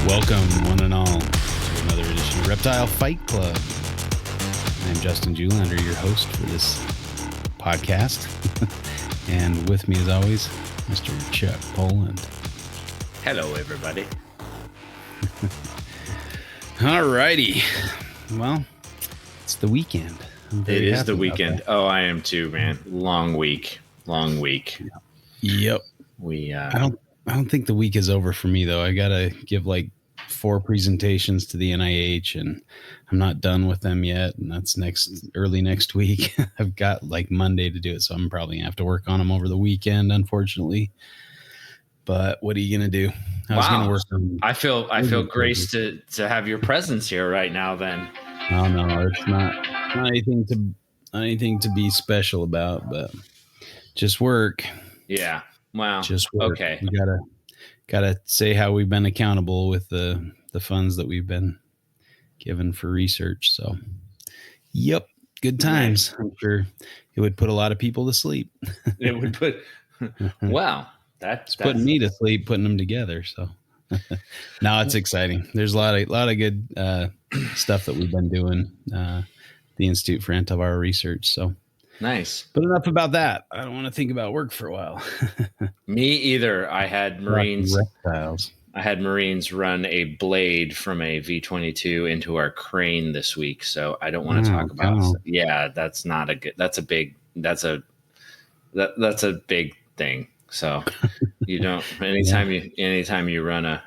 Welcome, one and all, to another edition of Reptile Fight Club. I'm Justin Julander, your host for this podcast. And with me, as always, Mr. Chuck Poland. Hello, everybody. All righty. Well, it's the weekend. It is the weekend. Oh, I am too, man. Long week. Yep. I don't think the week is over for me, though. I got to give like 4 presentations to the NIH, and I'm not done with them yet. And that's early next week. I've got like Monday to do it, so I'm probably gonna have to work on them over the weekend, unfortunately. But what are you gonna do? I feel graced to have your presence here right now. Then. Oh no, it's not anything to be special about, but just work. Yeah. Wow. Just work. Okay. We gotta say how we've been accountable with the funds that we've been given for research. So, yep, good times. I'm sure it would put a lot of people to sleep. It would put. Wow, that's putting me to sleep, putting them together. So, now it's exciting. There's a lot of good stuff that we've been doing. The Institute for Antiviral Research. So. Nice. But enough about that. I don't want to think about work for a while. Me either. I had Marines run a blade from a V-22 into our crane this week, so I don't want to talk about. Yeah, that's not a good. That's a big thing. So you don't. Anytime you run a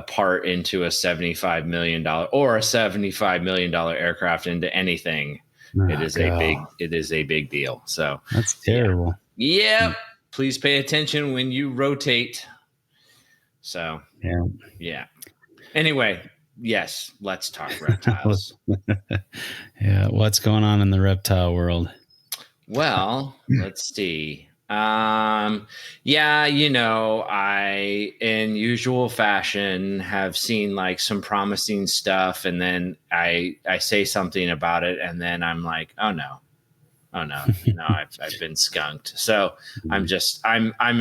part into a $75 million or a $75 million aircraft into anything. It is a big deal. So that's terrible. Yeah. Please pay attention when you rotate. So yeah. Anyway, yes, let's talk reptiles. Yeah. What's going on in the reptile world? Well, let's see. I, in usual fashion, have seen like some promising stuff, and then I say something about it, and then I'm like, oh no, I've been skunked. So I'm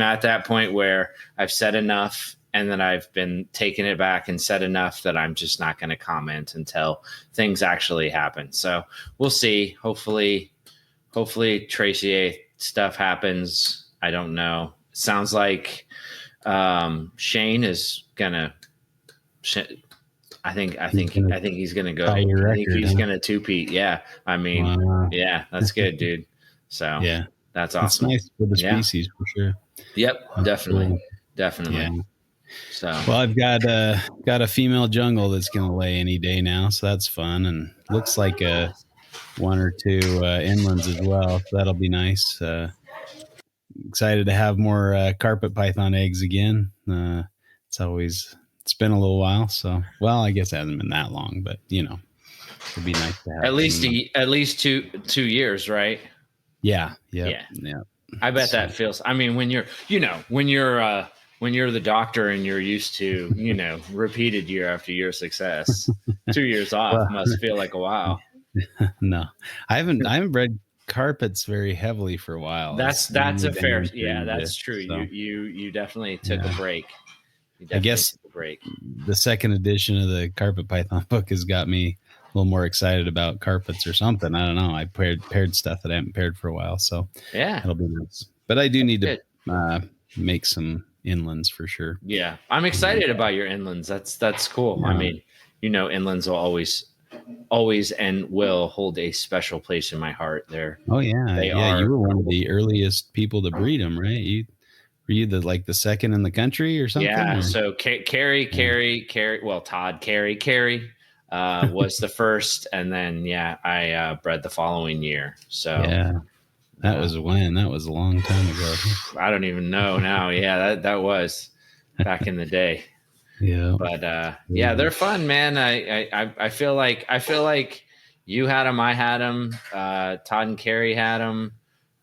at that point where I've said enough, and then I've been taking it back and said enough that I'm just not going to comment until things actually happen. So we'll see. Hopefully Tracy A stuff happens. I don't know. Sounds like Shane is gonna. I think he's gonna go. I think he's gonna two-peat. Yeah, I mean, yeah, that's good, dude. So yeah, that's awesome. It's nice for the species for sure. Yep, definitely. Yeah. So well, I've got a female jungle that's gonna lay any day now, so that's fun, and looks like 1 or 2 inlands as well. So that'll be nice. Excited to have more carpet python eggs again. It's been a little while. So, well, I guess it hasn't been that long, but it'd be nice to have at least 2 years, right? Yeah. I bet that feels. I mean, when you're the doctor and you're used to repeated year after year success, 2 years off must feel like a while. No, I haven't bred carpets very heavily for a while. That's a fair. Yeah, that's true. So. You definitely took a break. I guess the second edition of the carpet python book has got me a little more excited about carpets or something. I don't know. I paired stuff that I haven't paired for a while, so yeah, it'll be nice. But I do need to make some inlands for sure. Yeah, I'm excited about your inlands. That's cool. Yeah. I mean, inlands will always and will hold a special place in my heart. There. Oh yeah, you were one of the earliest people to breed them, right? Were you the second in the country or something? Yeah. Or? So Carrie. Well, Todd Carrie was the first, and then I bred the following year. So yeah, that was when? That was a long time ago. I don't even know now. Yeah, that was back in the day. Yeah, but they're fun, man. I feel like you had them, I had them, Todd and Carrie had them.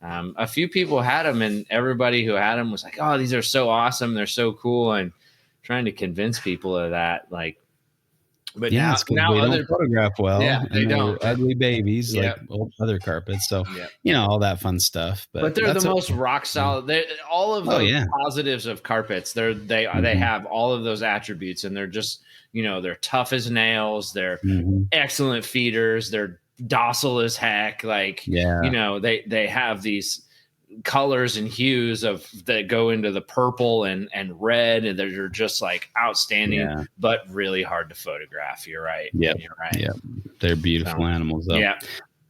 A few people had them, and everybody who had them was like, "Oh, these are so awesome! They're so cool!" And trying to convince people of that, like, But Yeah, now, it's because they other, don't photograph well, yeah, they and they're don't. ugly babies like Yep. old other carpets. So, Yep. all that fun stuff. But But they're the that's most okay. rock solid. All of Oh those yeah. positives of carpets. They Mhm. have all of those attributes, and they're just they're tough as nails. They're Mhm. excellent feeders. They're docile as heck. Like Yeah. they have these colors and hues of that go into the purple and red, and they're just like outstanding, Yeah. but really hard to photograph. You're right. Yep. You're right. Yep. They're beautiful So, animals, though. yeah.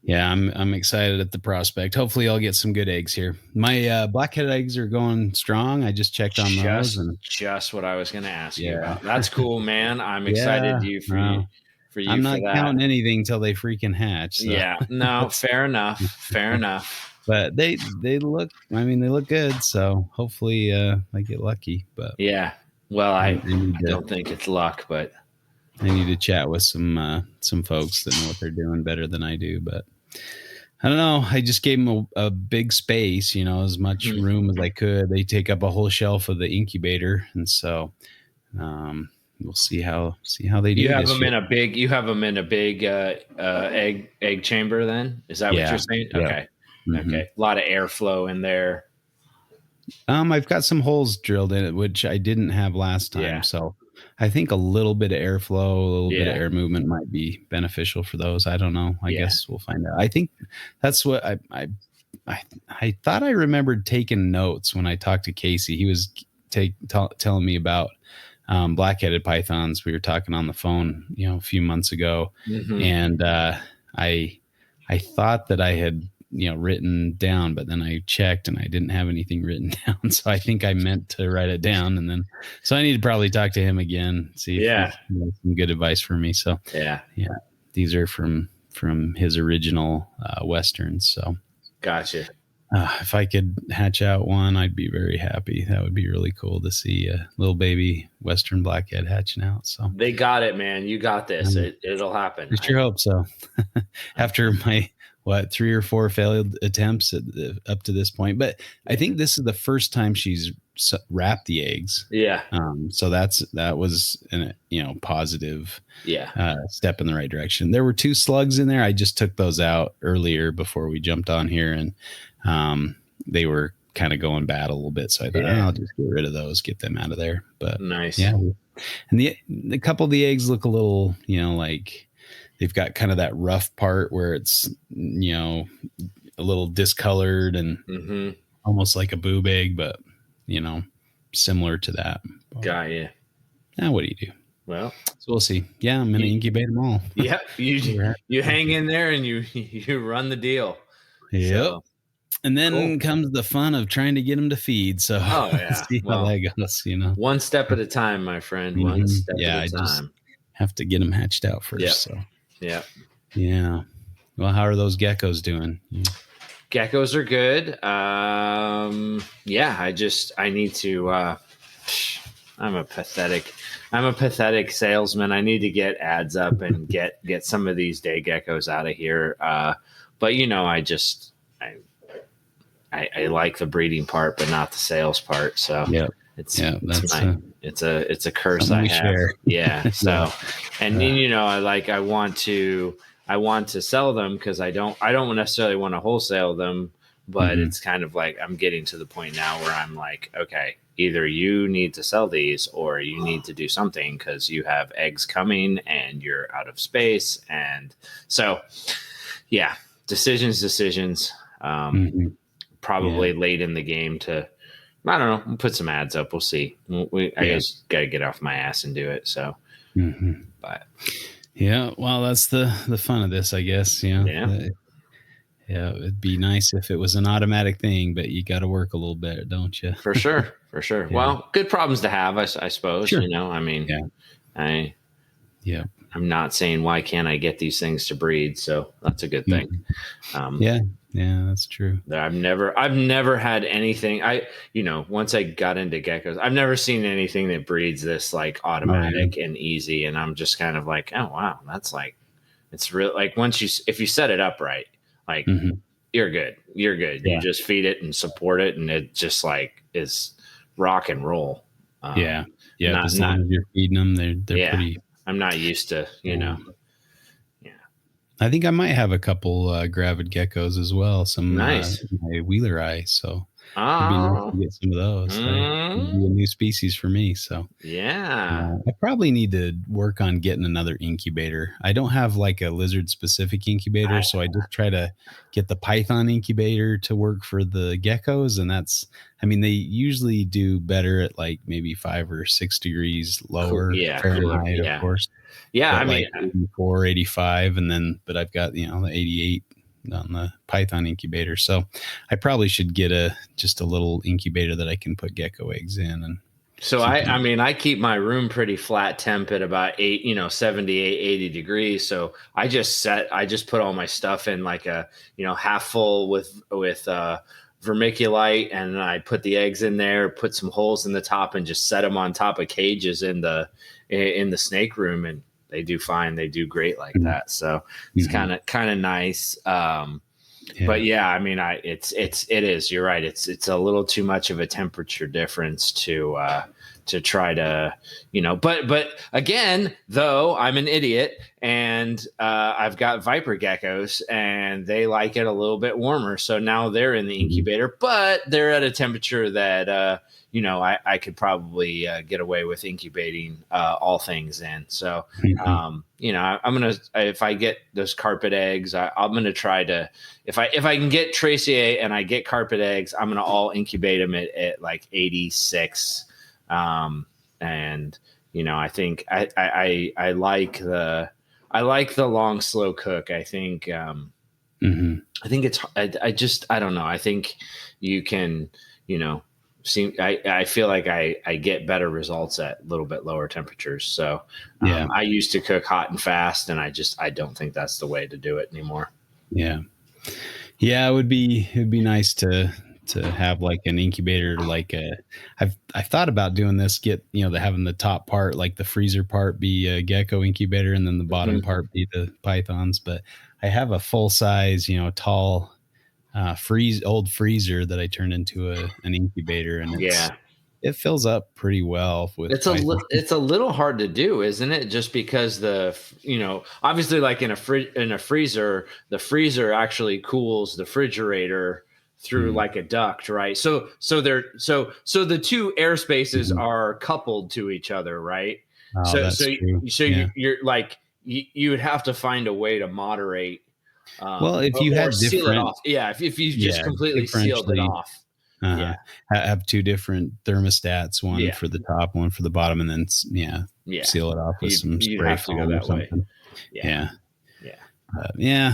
Yeah, I'm excited at the prospect. Hopefully, I'll get some good eggs here. My blackhead eggs are going strong. I just checked on those, and Just what I was going to ask you yeah, about. That's cool, man. I'm excited yeah. for you I'm for not that. counting anything till they freaking hatch. So. Yeah, no, fair enough. Fair enough. But they look. I mean, they look good. So hopefully, I get lucky. But yeah, well, I need to, don't think it's luck, but I need to chat with some folks that know what they're doing better than I do. But I don't know. I just gave them a big space, as much room as I could. They take up a whole shelf of the incubator, and so we'll see how they do. You have them in a big. You have them in a big egg chamber. Then is that what you're saying? Yeah. Okay, okay. A lot of airflow in there. I've got some holes drilled in it, which I didn't have last time. Yeah. So I think a little bit of airflow, a little bit of air movement might be beneficial for those. I don't know. I guess we'll find out. I think that's what I thought I remembered taking notes when I talked to Casey. He was telling me about black-headed pythons. We were talking on the phone, a few months ago, and I thought that I had written down, but then I checked and I didn't have anything written down. So I think I meant to write it down, and then so I need to probably talk to him again, see if he has some good advice for me. So yeah, these are from his original westerns. So gotcha. If I could hatch out one, I'd be very happy. That would be really cool to see a little baby Western blackhead hatching out. So they got it, man. You got this. It'll happen. I sure hope so. After my 3 or 4 failed attempts up to this point, but I think this is the first time she's wrapped the eggs. Yeah. So that was a positive step in the right direction. There were 2 slugs in there. I just took those out earlier before we jumped on here, and they were kind of going bad a little bit. So I thought I'll just get rid of those, get them out of there. But nice. Yeah. And the couple of the eggs look a little, like they've got kind of that rough part where it's, a little discolored and almost like a boob egg, but, similar to that. Got you. Now, what do you do? Well, so we'll see. Yeah, I'm going to incubate them all. Yep. You hang in there and you run the deal. Yep. So, and then comes the fun of trying to get them to feed. So see how that goes, One step at a time, my friend. One step at a time. Just have to get them hatched out first. Yep. So. Yeah. Well, how are those geckos doing? Geckos are good. I need to, I'm a pathetic salesman. I need to get ads up and get some of these day geckos out of here. But I like the breeding part, but not the sales part. So it's a curse I have. Share. Yeah. So, and I want to sell them because I don't necessarily want to wholesale them, but it's kind of like I'm getting to the point now where I'm like, okay, either you need to sell these or you need to do something because you have eggs coming and you're out of space. And so, decisions. Probably late in the game to, I don't know, we'll put some ads up. We'll see. I just got to get off my ass and do it. So, but well, that's the fun of this, I guess. It'd be nice if it was an automatic thing, but you got to work a little bit, don't you? For sure. Yeah. Well, good problems to have, I suppose. Sure. I'm not saying why can't I get these things to breed, so that's a good thing. Yeah, that's true. I've never had anything. Once I got into geckos, I've never seen anything that breeds this like automatic and easy. And I'm just kind of like, oh wow, that's like, it's real. Like if you set it up right, like you're good. Yeah. You just feed it and support it, and it just like is rock and roll. As long as you're feeding them, they're pretty I'm not used to, you know. Yeah. I think I might have a couple gravid geckos as well. Some Nice. my wheeler eye. So it'd be nice Oh. to get some of those. It'd be a new species for me. So Yeah. I probably need to work on getting another incubator. I don't have like a lizard specific incubator, so I just try to get the python incubator to work for the geckos. And they usually do better at like maybe 5 or 6 degrees lower Fahrenheit, of course. Yeah. But like 84, 85, but I've got, the 88 on the python incubator. So I probably should get just a little incubator that I can put gecko eggs in. And so I keep my room pretty flat temp at about 78, 80 degrees. So I just put all my stuff in like a, half full with vermiculite, and I put the eggs in there, put some holes in the top, and just set them on top of cages in the snake room, and they do fine. They do great like that. So it's kind of nice. But yeah, it is, you're right. It's a little too much of a temperature difference to try to, but again, though, I'm an idiot, and I've got viper geckos, and they like it a little bit warmer. So now they're in the incubator, but they're at a temperature that, I could probably get away with incubating all things in. So, I'm going to, if I get those carpet eggs, I'm going to try to, if I can get Tracier and I get carpet eggs, I'm going to all incubate them at like 86. I think I like the long, slow cook. I think, I think I don't know. I think you can, I feel like I get better results at a little bit lower temperatures. So I used to cook hot and fast, and I don't think that's the way to do it anymore. Yeah. Yeah. It'd be nice to have like an incubator, I've thought about doing this, having the top part, like the freezer part, be a gecko incubator, and then the bottom part be the pythons. But I have a full size, tall, old freezer that I turned into an incubator, and it fills up pretty well with it's a little hard to do, isn't it? Just because obviously, like in a freezer, the freezer actually cools the refrigerator through like a duct, right? So the two air spaces are coupled to each other, right? Oh, you're like you would have to find a way to moderate. Well, if you had seal it off, if you just completely sealed it off, have two different thermostats, one for the top, one for the bottom, and then seal it off with some spray foam or something.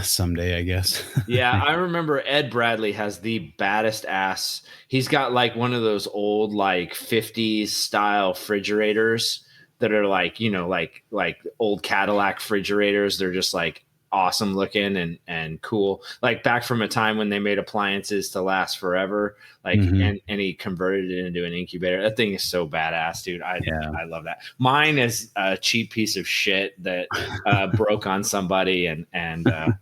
Someday, I guess. I remember Ed Bradley has the baddest ass. He's got like one of those old like 50s style refrigerators that are like, like old Cadillac refrigerators. They're just like awesome looking and cool, like back from a time when they made appliances to last forever, like and he converted it into an incubator. That thing is so badass, dude. I love that. Mine is a cheap piece of shit that broke on somebody, and I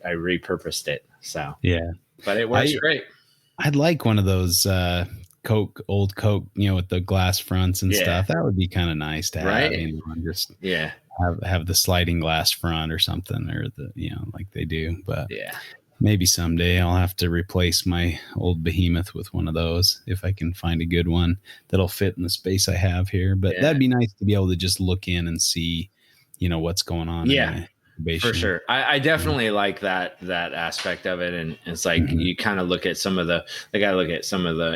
repurposed it. So but it works great. I'd like one of those old Coke, with the glass fronts and stuff. That would be kind of nice to have, just have the sliding glass front or something, or like they do. But maybe someday I'll have to replace my old behemoth with one of those, if I can find a good one that'll fit in the space I have here. But that'd be nice to be able to just look in and see, what's going on. For sure. I definitely like that aspect of it. And it's like, you kind of look at some of the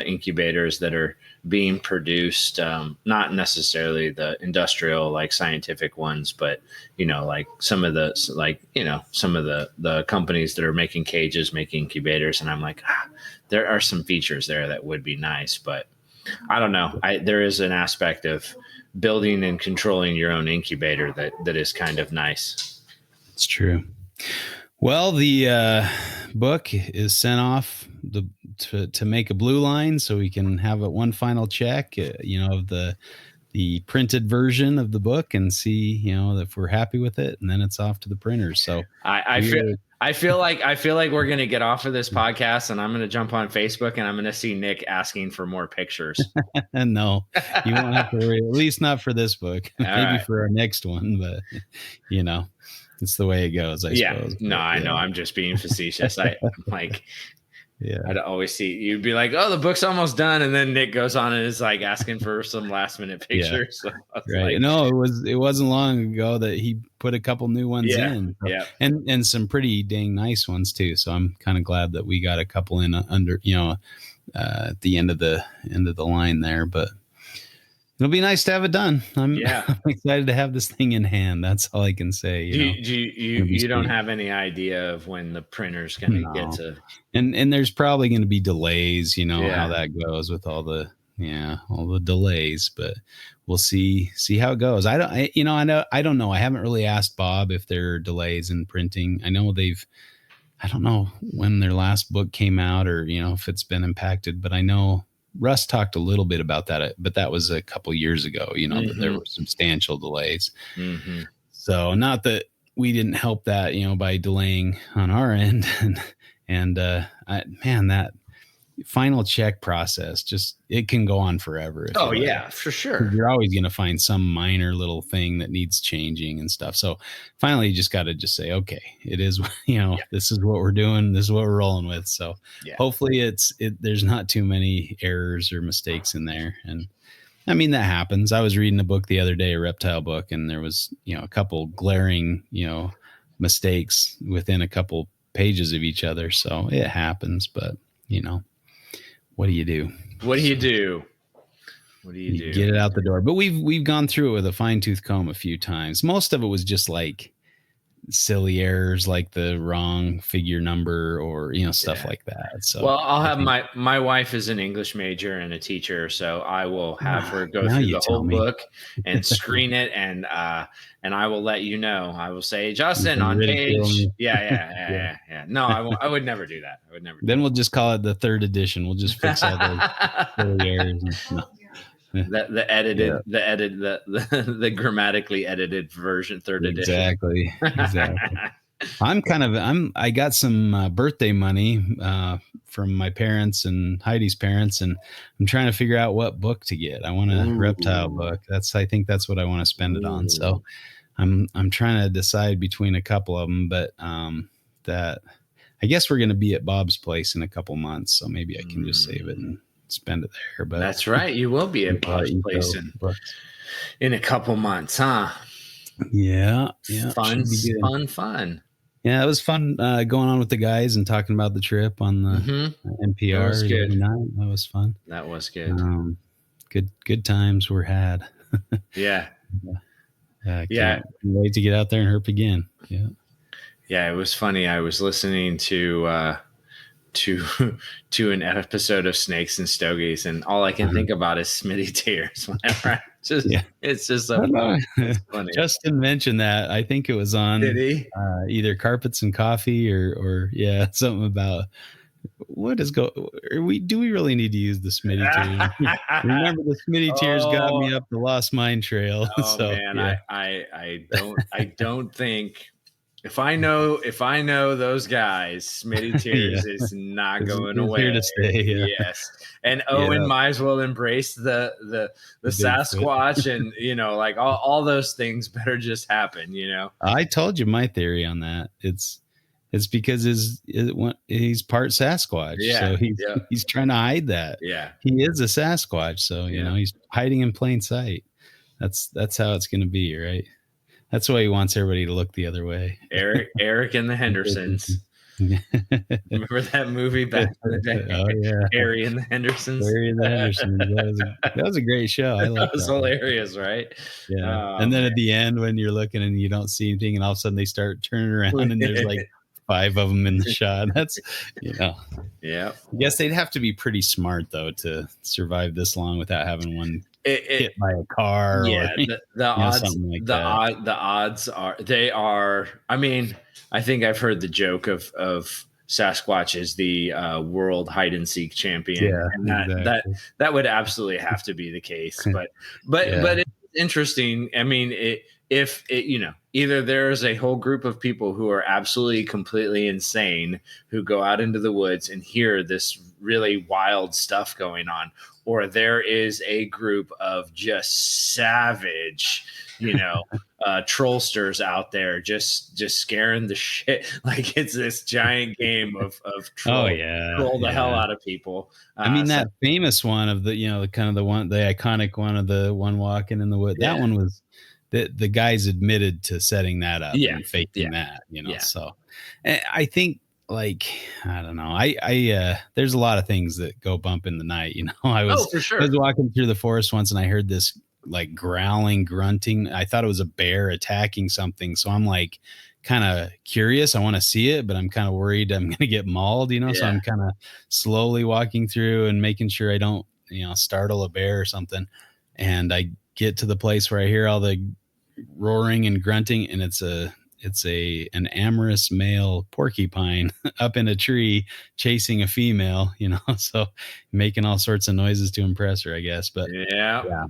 incubators that are being produced, not necessarily the industrial, like scientific ones, but, like some of the companies that are making cages, making incubators. And I'm like, there are some features there that would be nice, but I don't know. There is an aspect of building and controlling your own incubator that is kind of nice. It's true. Well, the book is sent off to make a blue line, so we can have one final check, of the printed version of the book, and see, if we're happy with it, and then it's off to the printers. So I I feel like we're gonna get off of this podcast, and I'm gonna jump on Facebook, and I'm gonna see Nick asking for more pictures. And no, you won't have to worry. At least not for this book. Maybe right. for our next one, but it's the way it goes. I suppose. No, I know. I'm just being facetious. I'm like. Yeah, I'd always see you'd be like, "Oh, the book's almost done," and then Nick goes on and is like asking for some last minute pictures. Yeah. So right? Like, no, it wasn't long ago that he put a couple new ones in, and some pretty dang nice ones too. So I'm kind of glad that we got a couple in under at the end of the line there, but. It'll be nice to have it done. I'm excited to have this thing in hand. That's all I can say. You don't have any idea of when the printer's going to get to, and there's probably going to be delays. How that goes with all the delays, but we'll see how it goes. I don't know. I haven't really asked Bob if there are delays in printing. I know I don't know when their last book came out or if it's been impacted, but I know. Russ talked a little bit about that, but that was a couple years ago, that there were substantial delays. Mm-hmm. So not that we didn't help that, by delaying on our end. and that final check process, it can go on forever. Oh yeah, for sure. You're always going to find some minor little thing that needs changing and stuff. So finally you just got to say, okay, it is, this is what we're doing. This is what we're rolling with. So hopefully there's not too many errors or mistakes in there. And I mean, that happens. I was reading a book the other day, a reptile book, and there was, a couple glaring, mistakes within a couple pages of each other. So it happens, but what do you do? What do you do? Get it out the door. But we've gone through it with a fine-tooth comb a few times. Most of it was just like silly errors, like the wrong figure number or stuff like that. So I'll have my wife is an English major and a teacher, so I will have her go through the whole book and screen it, and I will let you know. I will say, Justin, on page. Yeah. No, I won't. I would never do that. Then we'll just call it the third edition. We'll just fix all those silly errors. The grammatically edited version, third edition. Exactly. I got some birthday money from my parents and Heidi's parents, and I'm trying to figure out what book to get. I want a reptile book. I think that's what I want to spend it on. So I'm trying to decide between a couple of them, but that I guess we're going to be at Bob's place in a couple months, so maybe I can just save it and spend it there. But that's right, you will be at Bob's place in a couple months, huh? Yeah. Fun. Yeah, it was fun going on with the guys and talking about the trip on the NPR. That was good. That was fun. That was good. Good times were had. Yeah. Can't wait to get out there and herp again. Yeah. Yeah, it was funny. I was listening to an episode of Snakes and Stogies, and all I can think about is Smitty tears whenever it's just so funny. Justin mentioned that. I think it was on either Carpets and Coffee or something about what is do we really need to use the Smitty tears? Remember the Smitty tears got me up the Lost Mine Trail. Oh so, man, I don't think if I know those guys, Smitty tears is not going away. Here to stay. Yeah. Yes, and Owen might as well embrace the Sasquatch, and like all those things better just happen. I told you my theory on that. It's because he's part Sasquatch, so he's trying to hide that. Yeah, he is a Sasquatch, so he's hiding in plain sight. That's how it's going to be, right? That's why he wants everybody to look the other way. Eric and the Hendersons. Remember that movie back in the day? Oh yeah, Harry and the Hendersons. That was a great show. I that was hilarious, right? Yeah. And then at the end, when you're looking and you don't see anything, and all of a sudden they start turning around and there's like 5 of them in the shot. That's Yeah. I guess they'd have to be pretty smart though to survive this long without having one hit by a car. Yeah, or, the odds. The odds are. I mean, I think I've heard the joke of Sasquatch is the world hide and seek champion. Yeah, and that would absolutely have to be the case. But it's interesting. I mean, if it, either there's a whole group of people who are absolutely completely insane who go out into the woods and hear this really wild stuff going on, or there is a group of just savage, trollsters out there just scaring the shit. Like it's this giant game of troll, troll the hell out of people. I mean, that famous one of the, the kind of the iconic one of the one walking in the wood, that one was, the guys admitted to setting that up and faking that, so I think, like, I don't know, I there's a lot of things that go bump in the night. I was walking through the forest once and I heard this like growling, grunting. I thought it was a bear attacking something, so I'm like kind of curious. I want to see it, but I'm kind of worried I'm gonna get mauled, so I'm kind of slowly walking through and making sure I don't startle a bear or something. And I get to the place where I hear all the roaring and grunting, and it's an amorous male porcupine up in a tree chasing a female, so making all sorts of noises to impress her, I guess. But yeah.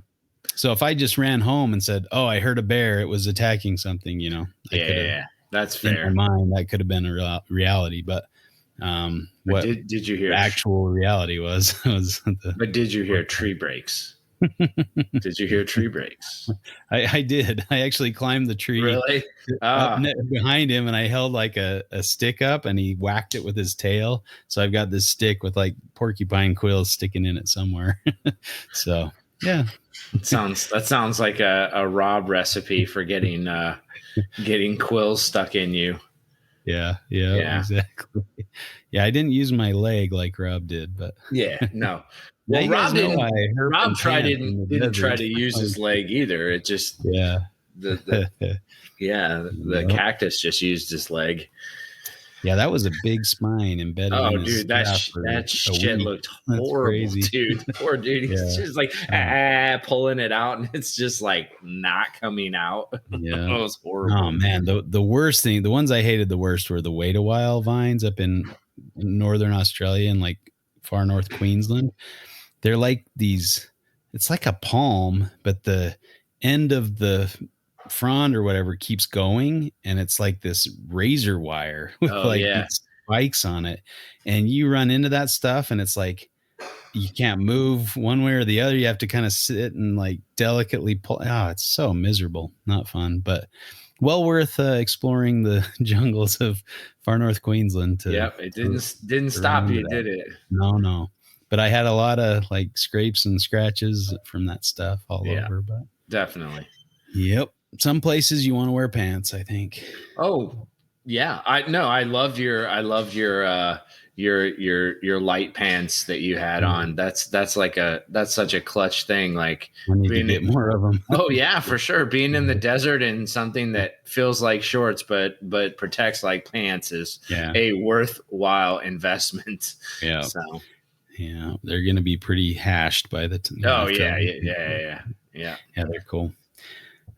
So if I just ran home and said, "Oh, I heard a bear, it was attacking something," that's fair. In my mind, that could have been a reality, but what did you hear? Actual reality was But did you hear tree breaks? Did you hear tree breaks? I did. I actually climbed the tree behind him, and I held like a stick up, and he whacked it with his tail. So I've got this stick with like porcupine quills sticking in it somewhere. So yeah, that sounds like a Rob recipe for getting quills stuck in you. Yeah, exactly. Yeah, I didn't use my leg like Rob did, but no. Well, Rob didn't try to use his leg either. It just the cactus just used his leg. Yeah, that was a big spine embedded. Oh, dude, that shit looked horrible, dude. Poor dude. He's just like pulling it out, and it's just like not coming out. Yeah, it was horrible. Oh man, the worst thing, the ones I hated the worst were the wait-a-while vines up in northern Australia and like far north Queensland. They're like these. It's like a palm, but the end of the frond or whatever keeps going, and it's like this razor wire with these spikes on it, and you run into that stuff and it's like you can't move one way or the other. You have to kind of sit and like delicately pull. It's so miserable, not fun, but well worth exploring the jungles of far north Queensland. It didn't stop you, did it? No, but I had a lot of like scrapes and scratches from that stuff all over. But definitely, yep. Some places you want to wear pants, I think. Oh, yeah. I loved your light pants that you had on. That's such a clutch thing. Like, I need to get more of them. Oh yeah, for sure. Being in the desert in something that feels like shorts but protects like pants is a worthwhile investment. Yeah. So yeah, they're going to be pretty hashed by the time. Oh yeah. Yeah, they're cool.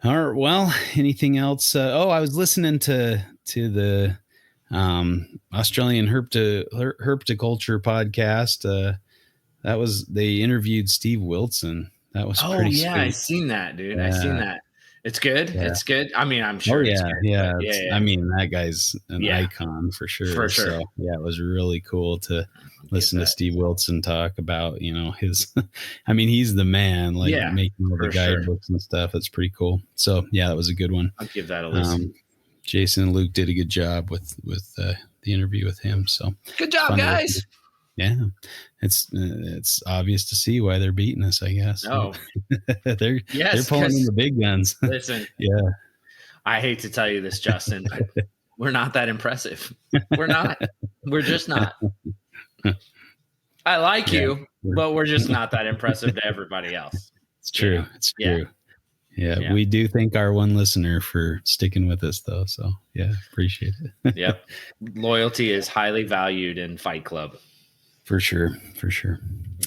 All right. Well, anything else? I was listening to the Australian Herpetoculture podcast. They interviewed Steve Wilson. That was pretty sweet. I seen that, dude. Yeah. I seen that. It's good. Yeah. It's good. I mean, I'm sure. It's good. Yeah. I mean, that guy's an icon for sure. For sure. So, yeah, it was really cool to listen to Steve Wilson talk about, his, I mean, he's the man, like making all the guidebooks and stuff. It's pretty cool. So yeah, that was a good one. I'll give that a listen. Jason and Luke did a good job with the interview with him. So good job, guys. Yeah. It's obvious to see why they're beating us, I guess. Oh, they're pulling in the big guns. Listen, I hate to tell you this, Justin, but we're not that impressive. We're not. We're just not. I like you, but we're just not that impressive to everybody else. It's true. It's true. Yeah, we do thank our one listener for sticking with us, though. So yeah, appreciate it. Yep, loyalty is highly valued in Fight Club. For sure.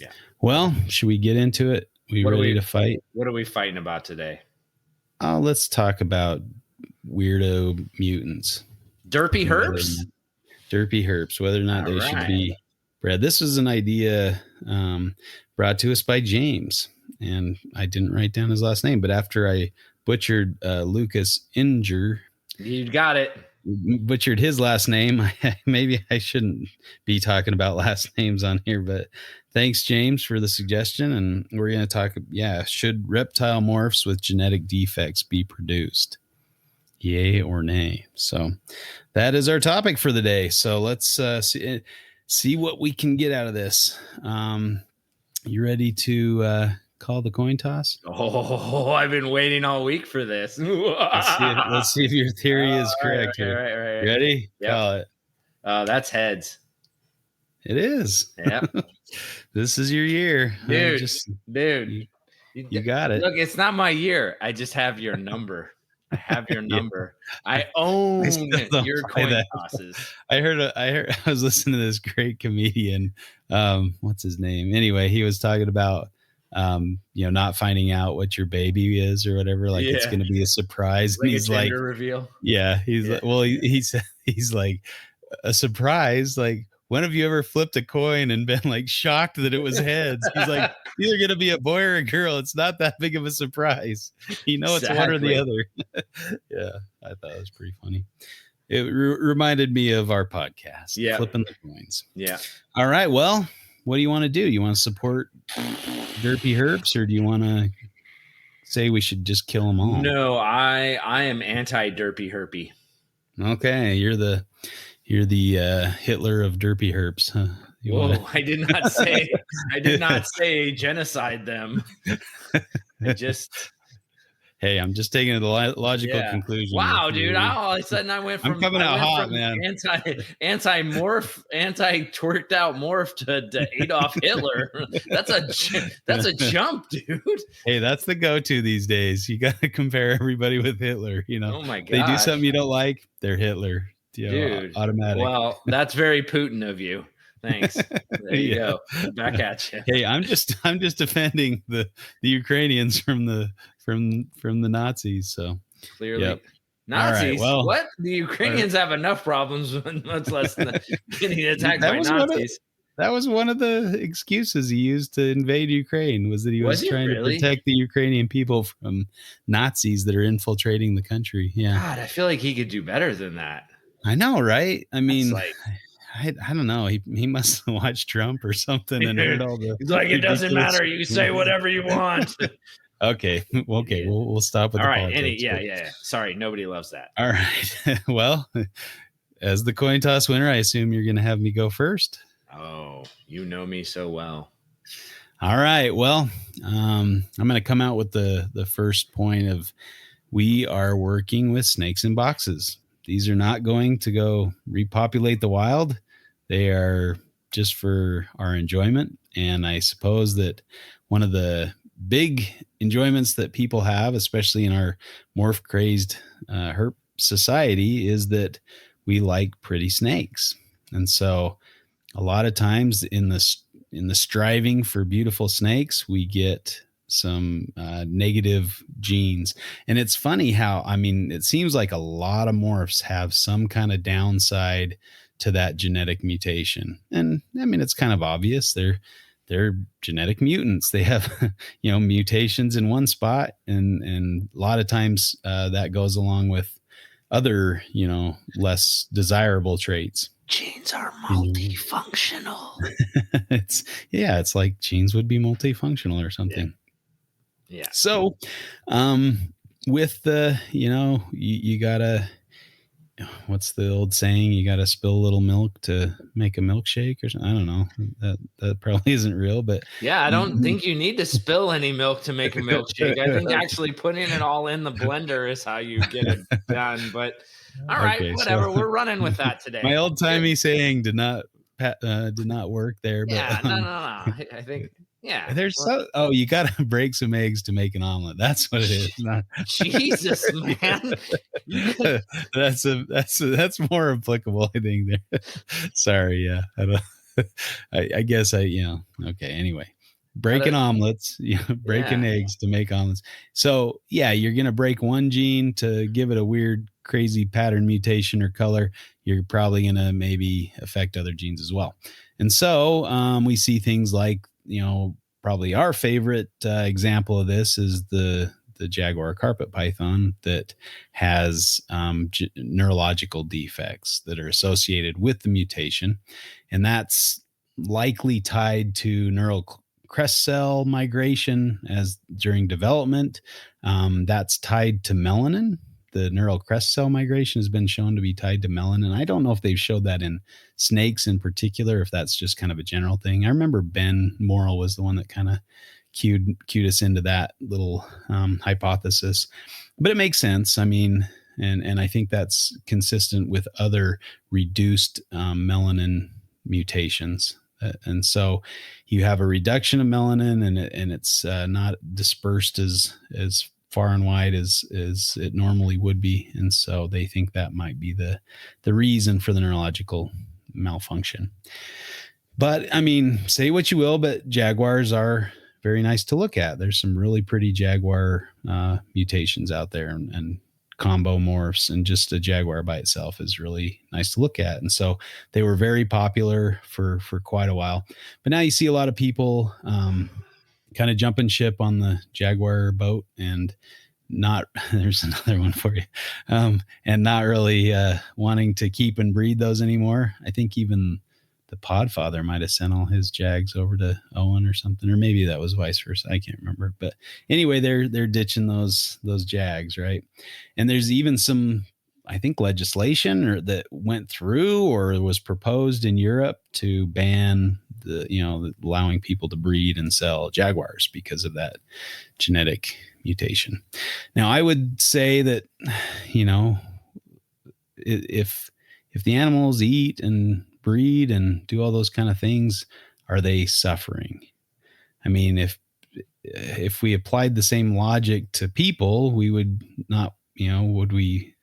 Yeah. Well, should we get into it? We ready to fight? What are we fighting about today? Let's talk about weirdo mutants. Derpy herps? Derpy herps, whether or not should be bred. This was an idea brought to us by James, and I didn't write down his last name, but after I butchered Lucas Inger. You got it. Butchered his last name. Maybe I shouldn't be talking about last names on here, but thanks, James, for the suggestion. And we're going to talk, should reptile morphs with genetic defects be produced? Yay or nay? So that is our topic for the day. So let's see what we can get out of this. You ready to call the coin toss? Oh, I've been waiting all week for this. Let's see if your theory is correct here. Right. Ready? Yep. Call it. That's heads. It is. Yeah. This is your year. Dude. You got it. Look, it's not my year. I just have your number. I have your number. I own your coin tosses. I was listening to this great comedian. What's his name? Anyway, he was talking about not finding out what your baby is or whatever. Like it's going to be a surprise. Like and he's a like, reveal. Yeah. He's like, well, he's like a surprise. Like, when have you ever flipped a coin and been like shocked that it was heads? He's like, either going to be a boy or a girl. It's not that big of a surprise. It's one or the other. Yeah. I thought it was pretty funny. It reminded me of our podcast. Yeah. Flipping the coins. Yeah. All right. Well, what do you want to do? You want to support Derpy Herps, or do you want to say we should just kill them all? No, I am anti-Derpy Herpy. Okay. You're the Hitler of Derpy Herps, huh? Whoa! I did not say genocide them. Hey, I'm just taking the logical conclusion. Wow, dude! All of a sudden, I went from man. Anti-morph, anti-twerked out morph to Adolf Hitler. That's a jump, dude. Hey, that's the go-to these days. You got to compare everybody with Hitler. Oh my god! They do something you don't like, they're Hitler. Dude, automatic. Well, that's very Putin of you. Thanks. There you go. Back at you. Hey, I'm just defending the Ukrainians from the Nazis. So clearly, yep. Nazis. Right, well, what? The Ukrainians have enough problems, much less than getting attacked by Nazis. That was one of the excuses he used to invade Ukraine. Was that he was trying to protect the Ukrainian people from Nazis that are infiltrating the country. Yeah. God, I feel like he could do better than that. I know, right? I mean, I don't know. He must have watched Trump or something and heard all the. He's like, it doesn't matter. You say whatever you want. Okay. We'll stop with all the right. politics. Yeah. Sorry, nobody loves that. All right. Well, as the coin toss winner, I assume you're going to have me go first. Oh, you know me so well. All right. Well, I'm going to come out with the first point of we are working with snakes in boxes. These are not going to go repopulate the wild. They are just for our enjoyment. And I suppose that one of the big enjoyments that people have, especially in our morph crazed herp society, is that we like pretty snakes. And so a lot of times in the striving for beautiful snakes, we get some negative genes. And it's funny how, it seems like a lot of morphs have some kind of downside to that genetic mutation. And it's kind of obvious. They're genetic mutants. They have, mutations in one spot. And a lot of times that goes along with other, less desirable traits. Genes are multifunctional. It's like genes would be multifunctional or something. Yeah. So, with the, you gotta, what's the old saying? You gotta spill a little milk to make a milkshake or something. I don't know. That probably isn't real, but yeah, I don't think you need to spill any milk to make a milkshake. I think actually putting it all in the blender is how you get it done. But all right, whatever. We're running with that today. My old timey saying did not work there. But, yeah, no. I think. Yeah. There's you got to break some eggs to make an omelet. That's what it is. Jesus, man. That's more applicable, I think. There. Sorry. Yeah. I guess okay. Anyway, breaking omelets, breaking eggs to make omelets. So yeah, you're going to break one gene to give it a weird, crazy pattern mutation or color. You're probably going to maybe affect other genes as well. And so we see things like, probably our favorite example of this is the the jaguar carpet python that has neurological defects that are associated with the mutation, and that's likely tied to neural crest cell migration as during development. That's tied to melanin. The neural crest cell migration has been shown to be tied to melanin. I don't know if they've showed that in snakes in particular, if that's just kind of a general thing. I remember Ben Morrill was the one that kind of cued us into that little hypothesis, but it makes sense. I mean, and I think that's consistent with other reduced melanin mutations. And so you have a reduction of melanin, and it's not dispersed as far and wide as it normally would be. And so they think that might be the reason for the neurological malfunction. But I mean, say what you will, but jaguars are very nice to look at. There's some really pretty jaguar mutations out there, and combo morphs, and just a jaguar by itself is really nice to look at. And so they were very popular for quite a while, but now you see a lot of people kind of jumping ship on the jaguar boat, and not there's another one for you, and not really wanting to keep and breed those anymore. I think even the Podfather might have sent all his jags over to Owen or something, or maybe that was vice versa. I can't remember. But anyway, they're ditching those jags, right? And there's even some, I think, legislation or that went through or was proposed in Europe to ban allowing people to breed and sell jaguars because of that genetic mutation. Now, I would say that, if the animals eat and breed and do all those kind of things, are they suffering? I mean, if we applied the same logic to people, we would not, would we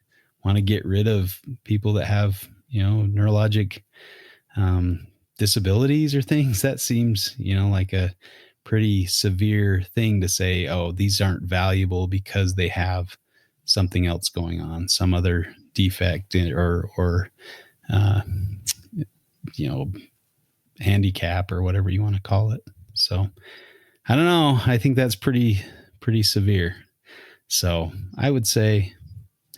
want to get rid of people that have, neurologic disabilities or things? That seems, like a pretty severe thing to say, oh, these aren't valuable because they have something else going on, some other defect or handicap or whatever you want to call it. So I don't know. I think that's pretty severe. So I would say,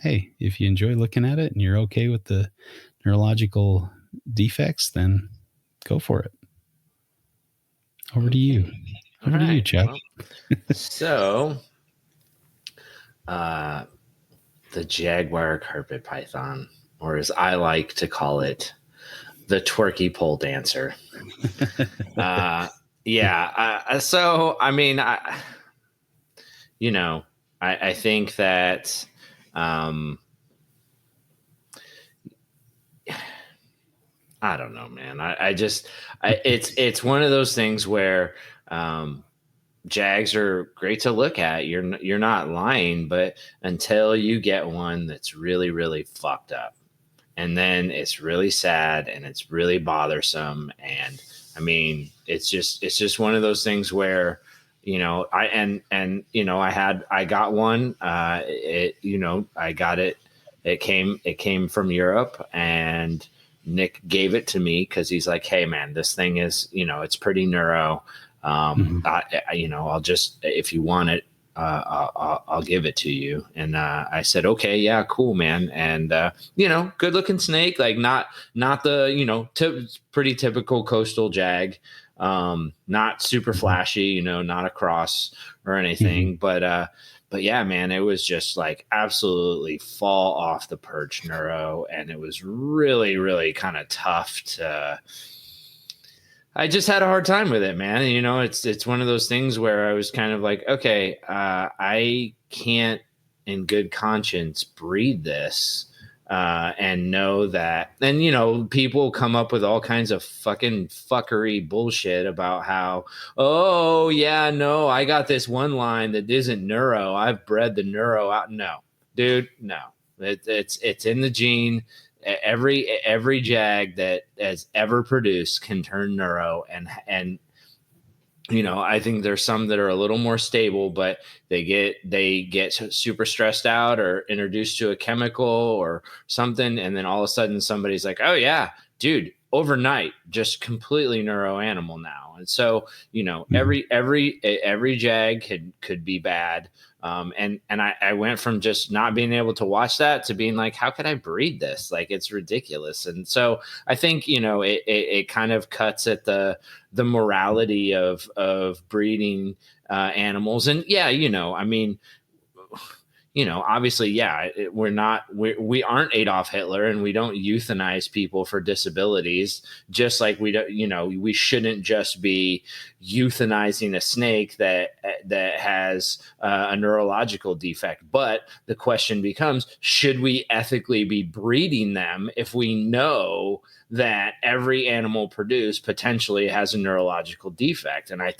hey, if you enjoy looking at it and you're okay with the neurological defects, then go for it. Over to you. Over to you, Chuck. Well, so the jaguar carpet python, or as I like to call it, the twerky pole dancer. So, I mean, I think that, I don't know, man. It's one of those things where, jags are great to look at. You're not lying, but until you get one that's really, really fucked up, and then it's really sad and it's really bothersome. And I mean, it's just one of those things where, I got one, I got it. It came from Europe, and Nick gave it to me cause he's like, hey man, this thing is, it's pretty neuro. I'll just, if you want it, I'll give it to you. And I said, okay, yeah, cool, man. And good looking snake, like not the pretty typical coastal jag, not super flashy, not a cross or anything, but yeah, man, it was just like absolutely fall off the perch neuro, and it was really, really kind of tough to. I just had a hard time with it, man. It's one of those things where I was kind of like, okay, I can't in good conscience breed this and know that. And, people come up with all kinds of fucking fuckery bullshit about how, oh, yeah, no, I got this one line that isn't neuro. I've bred the neuro out. No, dude, no. It's in the gene. Every jag that has ever produced can turn neuro, and I think there's some that are a little more stable, but they get super stressed out or introduced to a chemical or something, and then all of a sudden somebody's like, oh yeah, dude, overnight just completely neuro animal now. And so, every jag could be bad. And I went from just not being able to watch that to being like, how could I breed this? Like, it's ridiculous. And so I think, it kind of cuts at the morality of breeding animals. And yeah, I mean, obviously, yeah, we aren't Adolf Hitler, and we don't euthanize people for disabilities, just like we don't, we shouldn't just be euthanizing a snake that has a neurological defect. But the question becomes, should we ethically be breeding them if we know that every animal produced potentially has a neurological defect? And I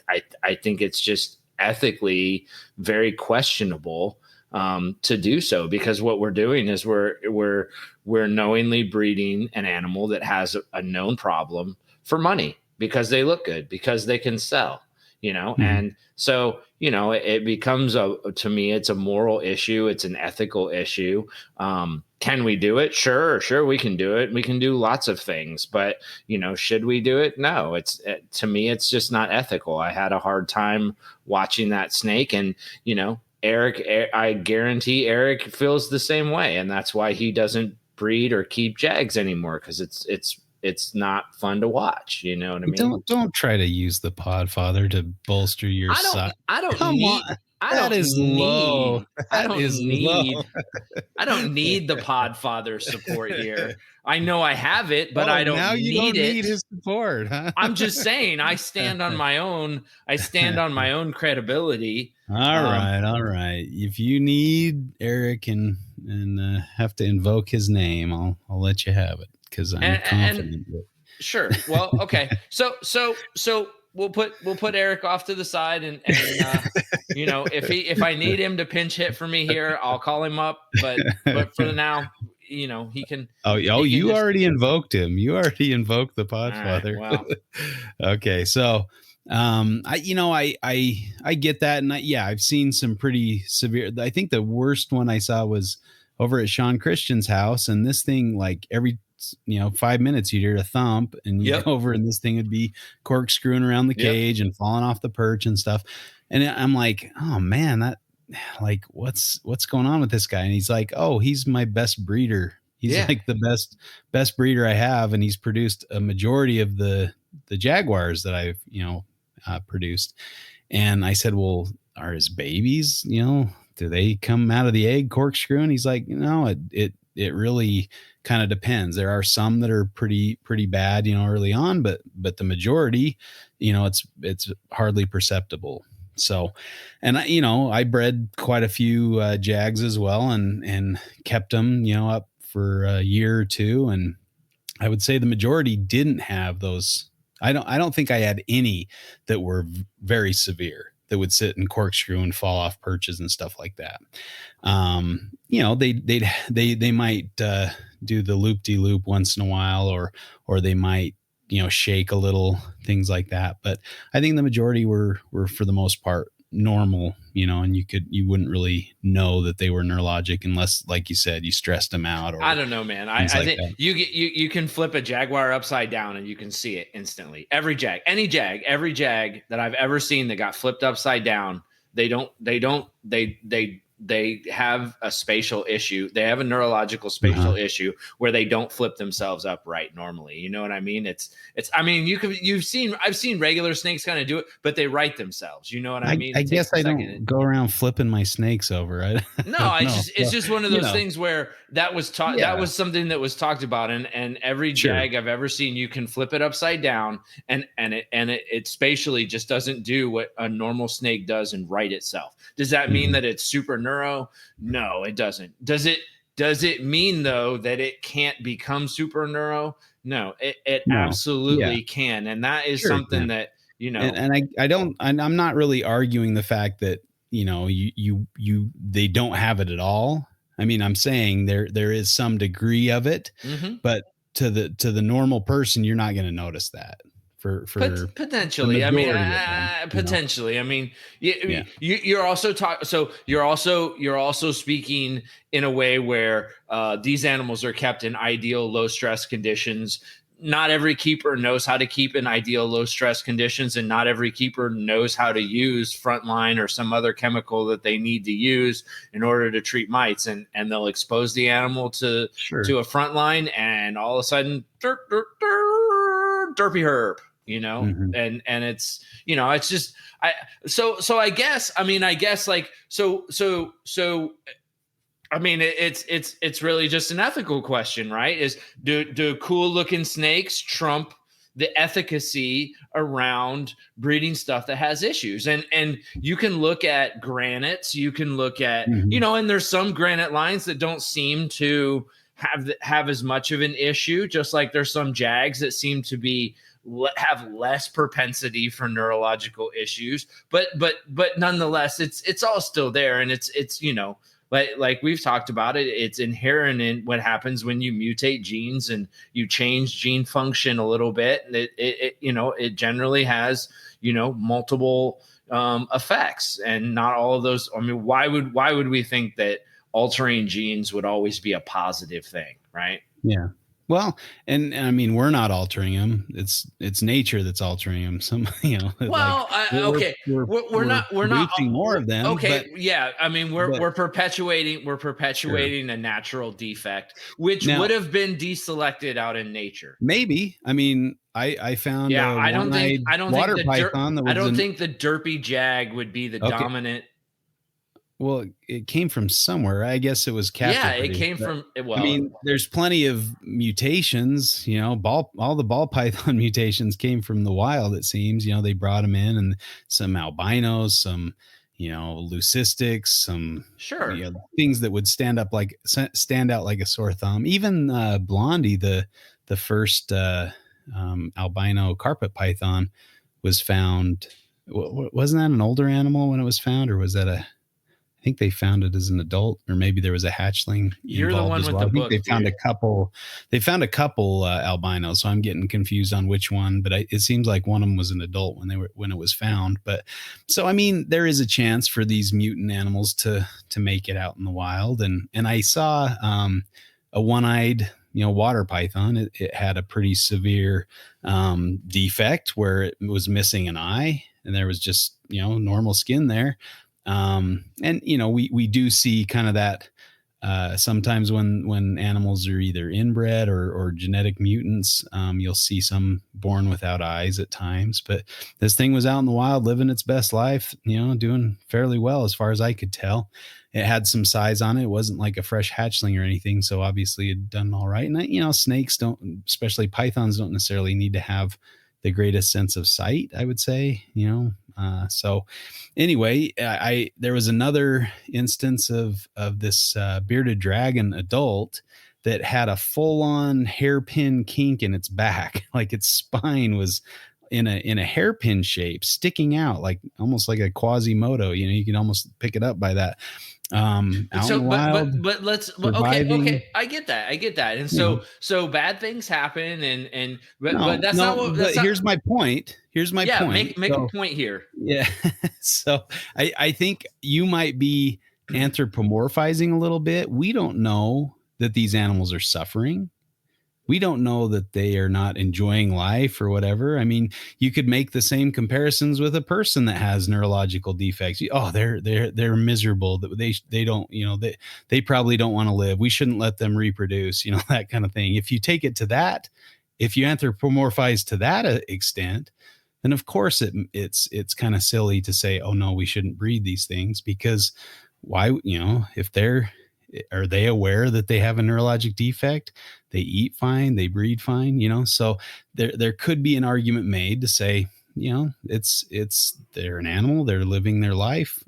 think it's just ethically very questionable to do so, because what we're doing is we're knowingly breeding an animal that has a known problem for money, because they look good, because they can sell, Mm-hmm. And so, it becomes to me, it's a moral issue. It's an ethical issue. Can we do it? Sure, we can do it. We can do lots of things, but should we do it? No, to me, it's just not ethical. I had a hard time watching that snake, and, Eric, I guarantee Eric feels the same way, and that's why he doesn't breed or keep jags anymore, because it's not fun to watch. You know what I mean? Don't try to use the Podfather to bolster your side. I don't Come need. on. I That don't is need. low. I don't That is need. low. I don't need the Podfather support here. I know I have it, but I don't now you need don't it. need his support, huh? I'm just saying, I stand on my own. I stand on my own credibility. All right. If you need Eric and have to invoke his name, I'll let you have it, because I'm confident. Sure. Well, okay. So we'll put Eric off to the side, and if I need him to pinch hit for me here, I'll call him up. But for now, he can. You already invoked him. You already invoked the Podfather. Right, wow. Okay, so I get that, and I've seen some pretty severe. I think the worst one I saw was over at Sean Christian's house, and this thing, like, every 5 minutes you'd hear a thump, and you go over, and this thing would be corkscrewing around the cage and falling off the perch and stuff. And I'm like, oh man, that, like, what's going on with this guy? And he's like, oh, he's my best breeder. He's like the best breeder I have, and he's produced a majority of the jaguars that I've produced. And I said, well, are his babies, do they come out of the egg corkscrew? And he's like, it really kind of depends. There are some that are pretty bad, early on, but the majority, it's hardly perceptible. So, and I bred quite a few jags as well, and kept them, up for a year or two. And I would say the majority didn't have those. I don't think I had any that were very severe, that would sit and corkscrew and fall off perches and stuff like that. They might do the loop-de-loop once in a while, or they might, shake a little, things like that. But I think the majority were for the most part normal, and you wouldn't really know that they were neurologic unless, like you said, you stressed them out. Or I don't know, man. I think you can flip a jaguar upside down and you can see it instantly. Every jag that I've ever seen that got flipped upside down, they have a spatial issue. They have a neurological spatial issue where they don't flip themselves upright normally. You know what I mean? I've seen regular snakes kind of do it, but they right themselves. You know what I mean? I guess I don't go around flipping my snakes over. It's just one of those things where that was taught. That was something that was talked about, and every jag I've ever seen, you can flip it upside down, and it spatially just doesn't do what a normal snake does and right itself. Does that mean that it's super neuro? No, it doesn't. Does it mean though that it can't become super neuro? No, it absolutely can. And that is something that, I'm not really arguing the fact that, they don't have it at all. I mean, I'm saying there is some degree of it, but to the normal person, you're not going to notice that. Potentially, I mean, potentially. I mean, you're also you're also speaking in a way where these animals are kept in ideal low stress conditions, not every keeper knows how to keep in ideal low stress conditions, and not every keeper knows how to use Frontline or some other chemical that they need to use in order to treat mites, and they'll expose the animal to a Frontline, and all of a sudden derpy herb, and it's, it's just, so I guess like, I mean, it's really just an ethical question, right? Is do cool looking snakes trump the efficacy around breeding stuff that has issues? And you can look at granites, you can look at, and there's some granite lines that don't seem to have as much of an issue, just like there's some jags that seem to have less propensity for neurological issues, but nonetheless, it's all still there, and it's like we've talked about it, it's inherent in what happens when you mutate genes and you change gene function a little bit. It generally has, multiple effects, and not all of those. I mean, why would we think that altering genes would always be a positive thing, right? Yeah. Well, and I mean, we're not altering them. It's nature that's altering them. Well, like, we're not producing more of them. Okay, yeah. I mean, we're perpetuating a natural defect, which would have been deselected out in nature. Maybe. I mean, I found. Yeah, I don't think the derpy jag would be the dominant. Well, it came from somewhere. I guess it was captive. Yeah, it came from. Well, I mean, there's plenty of mutations. All the ball python mutations came from the wild. It seems. They brought them in, and some albinos, some leucistics, some things that would stand out like a sore thumb. Even Blondie, the first albino carpet python, was found. Wasn't that an older animal when it was found, or was that I think they found it as an adult, or maybe there was a hatchling. You're the one with the book. They found a couple. They found a couple albinos, so I'm getting confused on which one. But it seems like one of them was an adult when it was found. But so I mean, there is a chance for these mutant animals to make it out in the wild. And I saw a one-eyed water python. It had a pretty severe defect where it was missing an eye, and there was just normal skin there. And we do see kind of that sometimes when animals are either inbred or genetic mutants, you'll see some born without eyes at times. But this thing was out in the wild, living its best life, doing fairly well as far as I could tell. It had some size on it. It wasn't like a fresh hatchling or anything, so obviously it had done all right. And snakes don't, especially pythons, don't necessarily need to have the greatest sense of sight, I would say. So anyway, there was another instance of this bearded dragon adult that had a full-on hairpin kink in its back, like its spine was in a hairpin shape, sticking out like almost like a Quasimodo. You can almost pick it up by that. But I get that. And so bad things happen, but that's not what. Here's my point. Make a point here. Yeah. So I think you might be anthropomorphizing a little bit. We don't know that these animals are suffering. We don't know that they are not enjoying life or whatever. I mean, you could make the same comparisons with a person that has neurological defects. Oh, they're miserable. They don't, they probably don't want to live. We shouldn't let them reproduce, that kind of thing. If you take it to that, if you anthropomorphize to that extent, then of course it's kind of silly to say, oh no, we shouldn't breed these things, because why, are they aware that they have a neurologic defect? They eat fine, they breed fine, so there could be an argument made to say, they're an animal, they're living their life.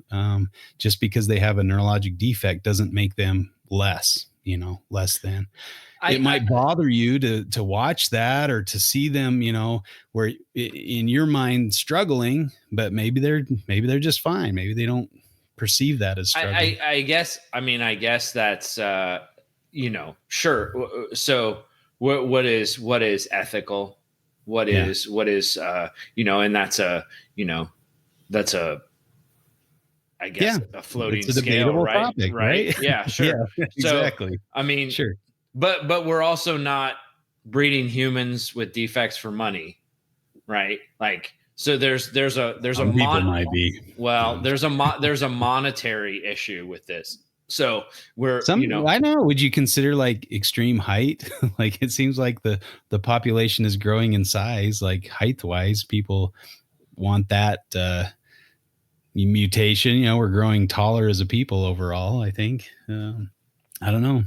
Just because they have a neurologic defect doesn't make them less than. It might bother you to watch that or to see them, where in your mind struggling, but maybe they're just fine. Maybe they don't perceive that as struggling. I guess that's sure. So what is ethical? What is and that's I guess a floating scale, right? Topic, right? Yeah, sure. Yeah, exactly. So, I mean, sure. But we're also not breeding humans with defects for money, right? Like, so there's a Some people might be. there's a monetary issue with this. So we're, I don't know. Would you consider like extreme height? Like it seems like the population is growing in size, like height wise. People want that mutation. We're growing taller as a people overall, I think. I don't know.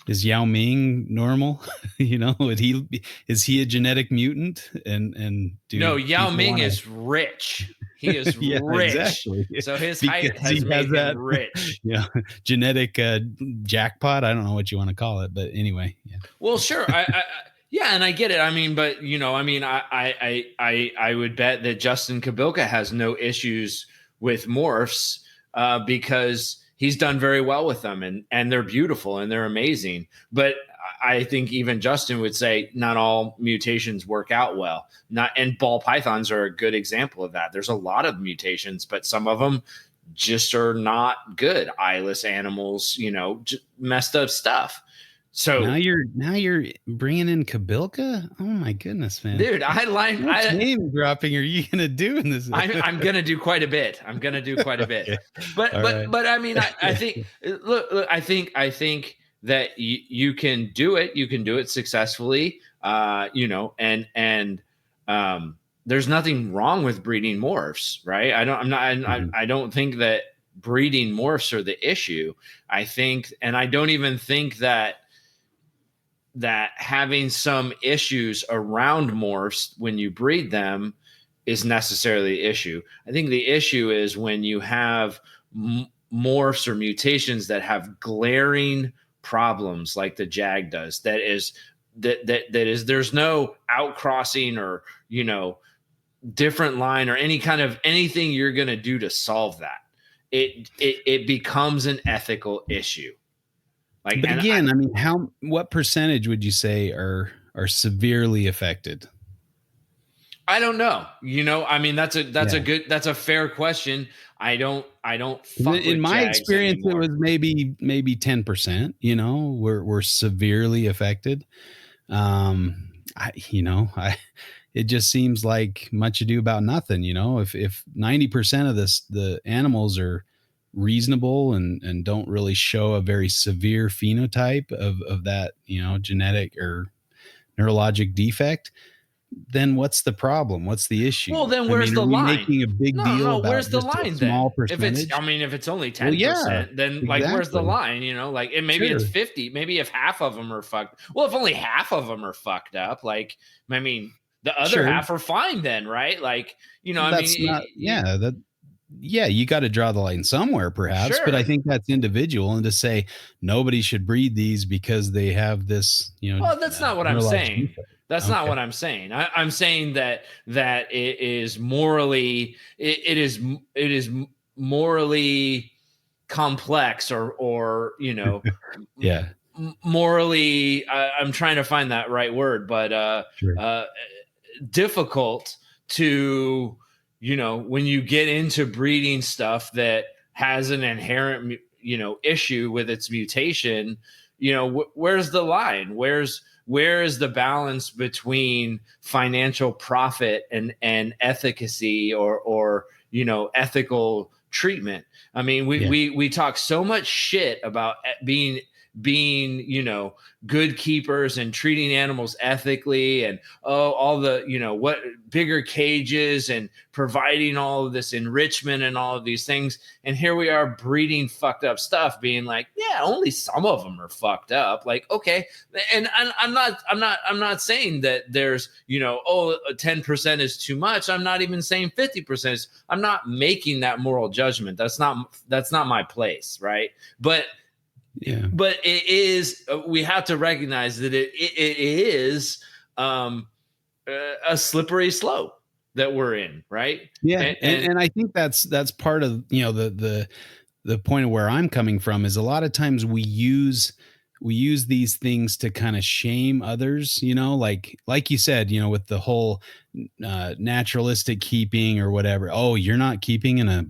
Is Yao Ming normal? Is he a genetic mutant? No, Yao Ming is rich. He is yeah, rich. Exactly. So his height has made him rich. Yeah, genetic jackpot. I don't know what you want to call it, but anyway. Yeah. Well, sure. Yeah, and I get it. I mean, but I would bet that Justin Kabilka has no issues with morphs because he's done very well with them, and they're beautiful and they're amazing. But I think even Justin would say not all mutations work out well. And ball pythons are a good example of that. There's a lot of mutations, but some of them just are not good. Eyeless animals, just messed up stuff. So now you're bringing in Kabilka. Oh my goodness, man, dude! What name dropping are you gonna do in this? I'm gonna do quite a bit. Okay. But I mean, I think look, I think that you can do it. You can do it successfully. And there's nothing wrong with breeding morphs, right? I don't think that breeding morphs are the issue. I think, and I don't even think that having some issues around morphs when you breed them is necessarily the issue. I think the issue is when you have morphs or mutations that have glaring problems like the Jag does. That is there's no outcrossing or different line or anything you're going to do to solve that. It becomes an ethical issue. But again, what percentage would you say are severely affected? I don't know. That's a fair question. I don't. In my experience, anymore. It was maybe 10%. Were severely affected. It just seems like much ado about nothing. If 90% of the animals are reasonable and don't really show a very severe phenotype of that genetic or neurologic defect, then what's the problem? What's the issue? Well, then where's the line? Making a big deal about where's the line small then? percentage? If it's only 10%, then exactly. Where's the line? Maybe sure. It's 50. Maybe if half of them are fucked. Well, if only half of them are fucked up, the other half are fine then, right? You got to draw the line somewhere, perhaps. Sure. But I think that's individual, and to say nobody should breed these because they have this, Well, that's not what I'm saying. Defect. That's not what I'm saying. I'm saying that it is morally morally complex or yeah. Morally, I'm trying to find that right word, but sure. Difficult to when you get into breeding stuff that has an inherent issue with its mutation, where's the line? Where is the balance between financial profit and efficacy or ethical treatment? I mean, we talk so much shit about being good keepers and treating animals ethically and all the what bigger cages and providing all of this enrichment and all of these things, and here we are breeding fucked up stuff, being like, yeah, only some of them are fucked up. Like, okay, and I'm not saying that there's 10% is too much. I'm not even saying 50%. I'm not making that moral judgment. That's not my place, right? But yeah, but it is. We have to recognize that it is a slippery slope that we're in, right? Yeah, and I think that's part of the point of where I'm coming from is a lot of times we use these things to kind of shame others, like you said, with the whole naturalistic keeping or whatever. Oh, you're not keeping in a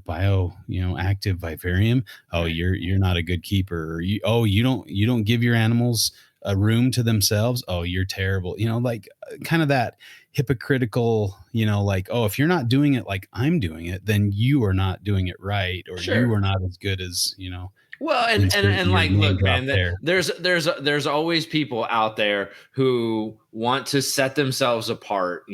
active vivarium. Oh, you're not a good keeper. Or you don't give your animals a room to themselves, oh, you're terrible. Like kind of that hypocritical, like, oh, if you're not doing it like I'm doing it, then you are not doing it right, or Sure. you are not as good as, Well, and like, look, man, there's always people out there who want to set themselves apart.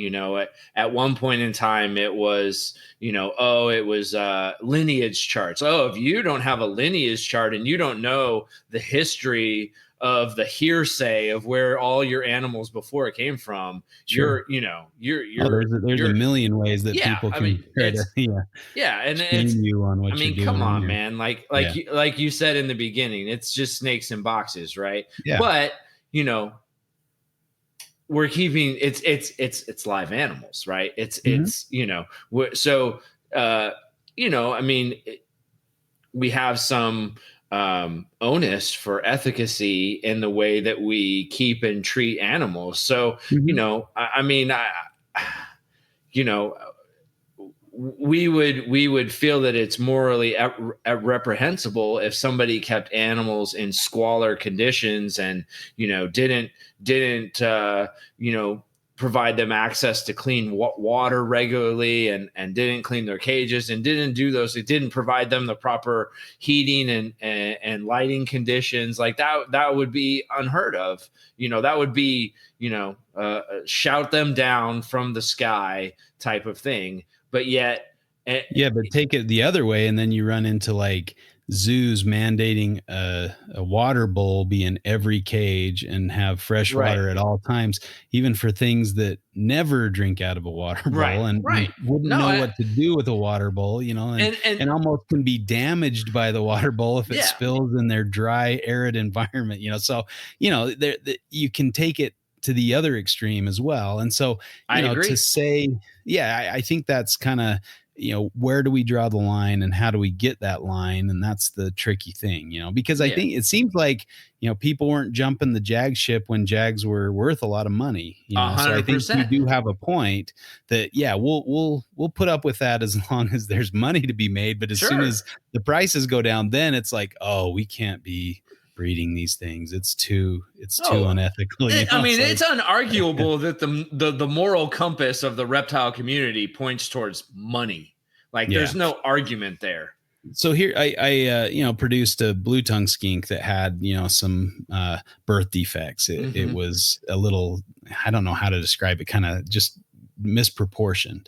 At one point in time, it was, it was lineage charts. Oh, if you don't have a lineage chart and you don't know the history of the hearsay of where all your animals before it came from, Sure. There's a million ways that people can try to, and it's you on what you're doing. Come on, man. Like you said in the beginning, it's just snakes in boxes, right? Yeah. But we're keeping it's live animals, right? It's we have some onus for efficacy in the way that we keep and treat animals. So, we would feel that it's morally reprehensible if somebody kept animals in squalor conditions and, didn't provide them access to clean water regularly and didn't clean their cages and didn't do those. It didn't provide them the proper heating and lighting conditions. Like that would be unheard of. That would be, shout them down from the sky type of thing. But yet, but take it the other way, and then you run into like zoos mandating a water bowl be in every cage and have fresh water at all times, even for things that never drink out of a water bowl and wouldn't know what to do with a water bowl, and almost can be damaged by the water bowl if it spills in their dry, arid environment, So, you can take it to the other extreme as well. And so, I agree. To say, I think that's kind of, where do we draw the line and how do we get that line? And that's the tricky thing, because I think it seems like, people weren't jumping the Jag ship when Jags were worth a lot of money. 100%. So I think you do have a point that, we'll put up with that as long as there's money to be made. But as soon as the prices go down, then it's like, oh, we can't be breeding these things. It's too unethical. It's unarguable that the moral compass of the reptile community points towards money. Like there's no argument there. So here I produced a blue tongue skink that had, some birth defects. It was a little, I don't know how to describe it, kind of just misproportioned.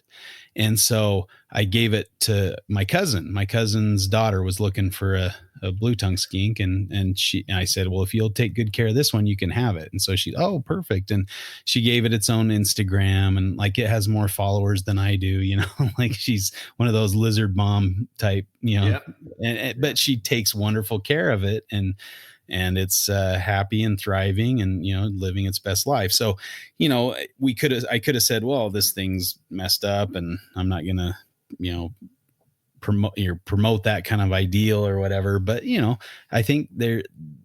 And so I gave it to my cousin. My cousin's daughter was looking for a blue tongue skink, and I said, well, if you'll take good care of this one, you can have it. And so oh, perfect. And she gave it its own Instagram, and like it has more followers than I do, like she's one of those lizard mom type, but she takes wonderful care of it, and it's happy and thriving and, living its best life. So, I could have said, well, this thing's messed up and I'm not going to, promote that kind of ideal or whatever. But, I think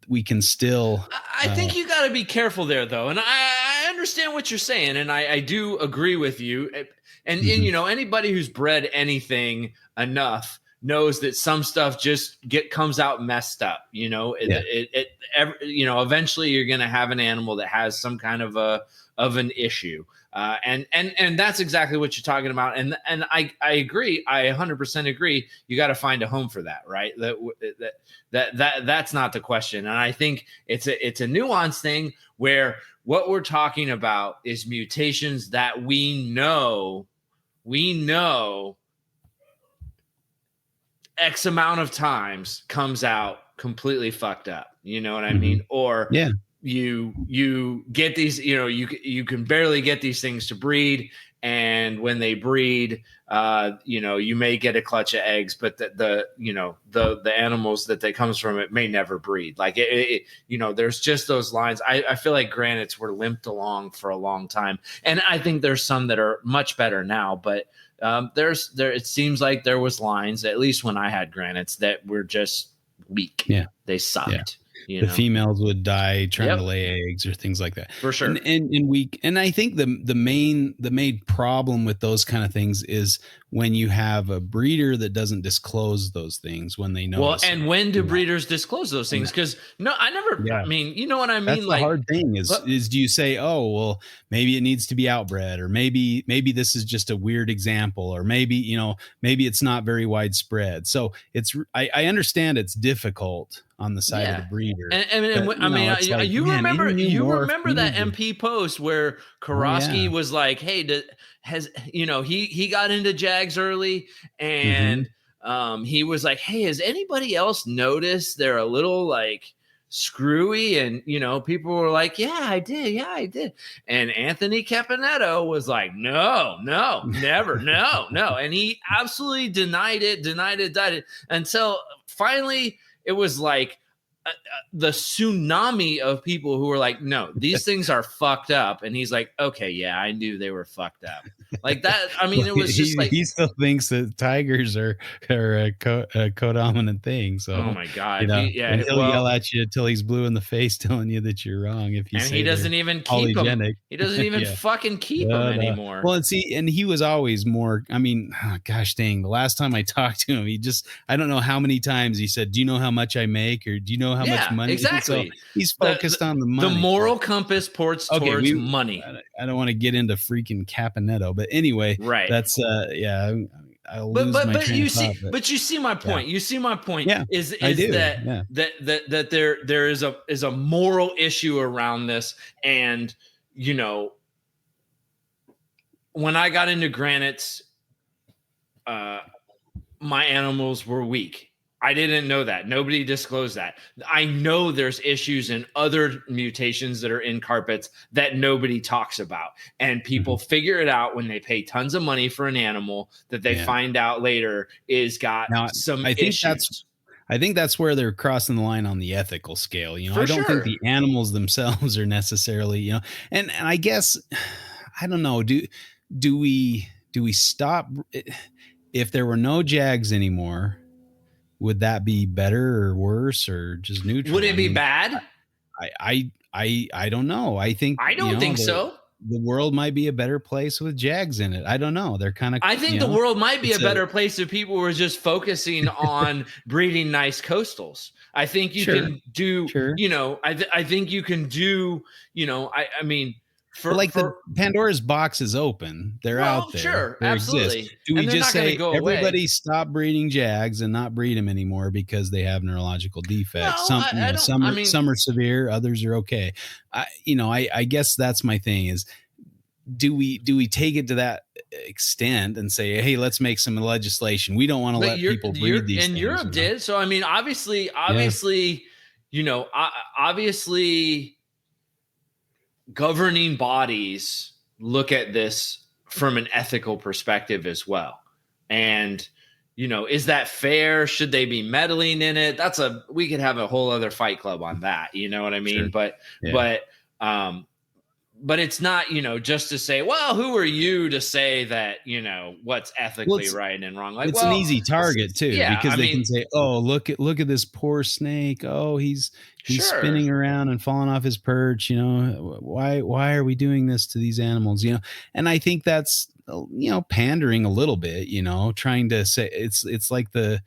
we can still. I think you got to be careful there, though. And I understand what you're saying. And I do agree with you. And anybody who's bred anything enough knows that some stuff just comes out messed up. Eventually you're going to have an animal that has some kind of an issue. And that's exactly what you're talking about. And I agree. I 100% agree. You got to find a home for that, right? That's not the question. And I think it's a nuanced thing where what we're talking about is mutations that we know X amount of times comes out completely fucked up. You know what I mean? Or you get these, you can barely get these things to breed. And when they breed, you may get a clutch of eggs, but the animals that they comes from, it may never breed. Like there's just those lines. I feel like granites were limped along for a long time. And I think there's some that are much better now, but it seems like there was lines, at least when I had granites, that were just weak. Yeah. They sucked. The females would die trying to lay eggs or things like that. For sure. And I think the main problem with those kind of things is when you have a breeder that doesn't disclose those things when they Well, notice and them. when do breeders disclose those things? Because no, I never. Yeah. I mean, you know what I That's mean? the Like, hard thing is do you say, oh, well, maybe it needs to be outbred, or maybe this is just a weird example, or maybe, maybe it's not very widespread. So I understand it's difficult on the side of the yeah. breeder. And But, I mean, it's like, you man, remember any new you morph, remember we that need to. MP post where Oh Karofsky yeah. was like, "Hey, he got into Jags early, Mhm. and he was like, hey, has anybody else noticed they're a little like screwy?" And people were like, yeah, I did. And Anthony Caponetto was like, no, never, no. And he absolutely denied it until finally it was like the tsunami of people who were like, no, these things are fucked up. And he's like, okay, yeah, I knew they were fucked up. Like that. I mean, it was just like, he still thinks that tigers are a co-dominant thing. oh So, my God. and he'll yell at you till he's blue in the face, telling you that you're wrong if you and say he doesn't they're even keep them. polygenic. He doesn't even Yeah. fucking keep them anymore. Well, and he was always more, I mean, gosh dang, the last time I talked to him, I don't know how many times he said, do you know how much I make? Or do you know how much money? Exactly. So he's focused on the money. The moral compass ports towards money. I don't want to get into freaking Caponetto, but anyway, right. That's I'll lose my train of thought, but you see my point. Yeah. You see my point. Yeah, is that there is a moral issue around this, and when I got into granites, my animals were weak. I didn't know that. Nobody disclosed that. I know there's issues in other mutations that are in carpets that nobody talks about. And people figure it out when they pay tons of money for an animal that they find out later is got some issues. I think that's where they're crossing the line on the ethical scale. I don't think the animals themselves are necessarily, and I guess, I don't know. Do we stop if there were no Jags anymore? Would that be better or worse or just neutral? Would it be bad? I don't know. I think I don't think so. The world might be a better place with Jags in it. I don't know. They're kind of. I think the world might be a better place if people were just focusing on breeding nice coastals. I think you can do. I think you can do. I mean. The Pandora's box is open. They're out there. Sure, absolutely. Exist. Do we just say everybody stop breeding Jags and not breed them anymore because they have neurological defects? No, some are severe, others are okay. I guess that's my thing is, do we take it to that extent and say, hey, let's make some legislation? We don't want to let people breed these things. And Europe did. So I mean, obviously, governing bodies look at this from an ethical perspective as well. And, is that fair? Should they be meddling in it? We could have a whole other fight club on that. You know what I mean? Sure. But it's not, just to say, well, who are you to say that, what's ethically right and wrong? Like, it's an easy target too, because they can say, oh, look at this poor snake. Oh, he's spinning around and falling off his perch. Why are we doing this to these animals? And I think that's, pandering a little bit, trying to say it's like the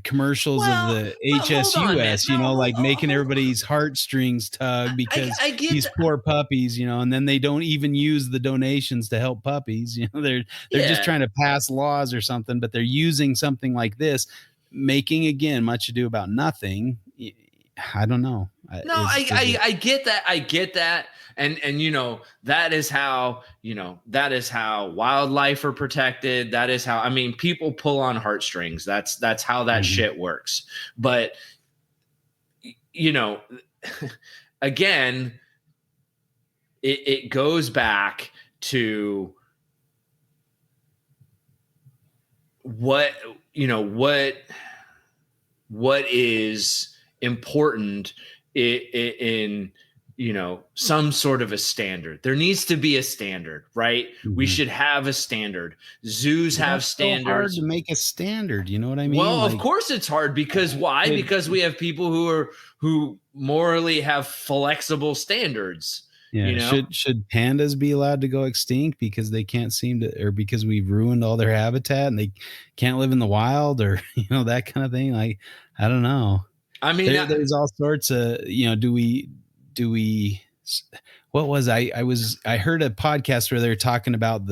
commercials of the HSUS, making everybody's heartstrings tug because these poor puppies, and then they don't even use the donations to help puppies. They're just trying to pass laws or something, but they're using something like this, making, again, much ado about nothing. I don't know. I get that. I get that. And that is how wildlife are protected. That is how, people pull on heartstrings. That's how that shit works. But, again, it goes back to what is important in some sort of a standard. There needs to be a standard, right? Mm-hmm. We should have a standard. Zoos have standards. So hard to make a standard. You know what I mean? Well, of course it's hard because why? Because we have people who morally have flexible standards. Yeah. You know, Should pandas be allowed to go extinct because they can't seem to, or because we've ruined all their habitat and they can't live in the wild, or that kind of thing? Like, I don't know. I mean, There's all sorts of, do we, what was I heard a podcast where they're talking about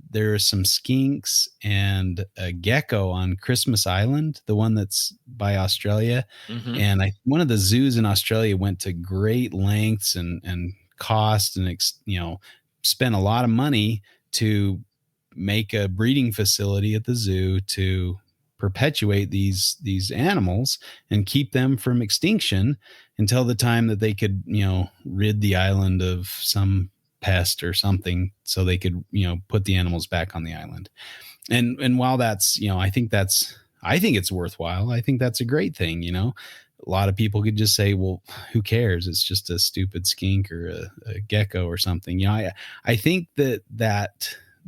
there are some skinks and a gecko on Christmas Island, the one that's by Australia. mhm. And one of the zoos in Australia went to great lengths and cost and, spent a lot of money to make a breeding facility at the zoo to perpetuate these animals and keep them from extinction until the time that they could, rid the island of some pest or something so they could, put the animals back on the island. And while that's, I think it's worthwhile. I think that's a great thing. A lot of people could just say, well, who cares? It's just a stupid skink or a gecko or something. I think that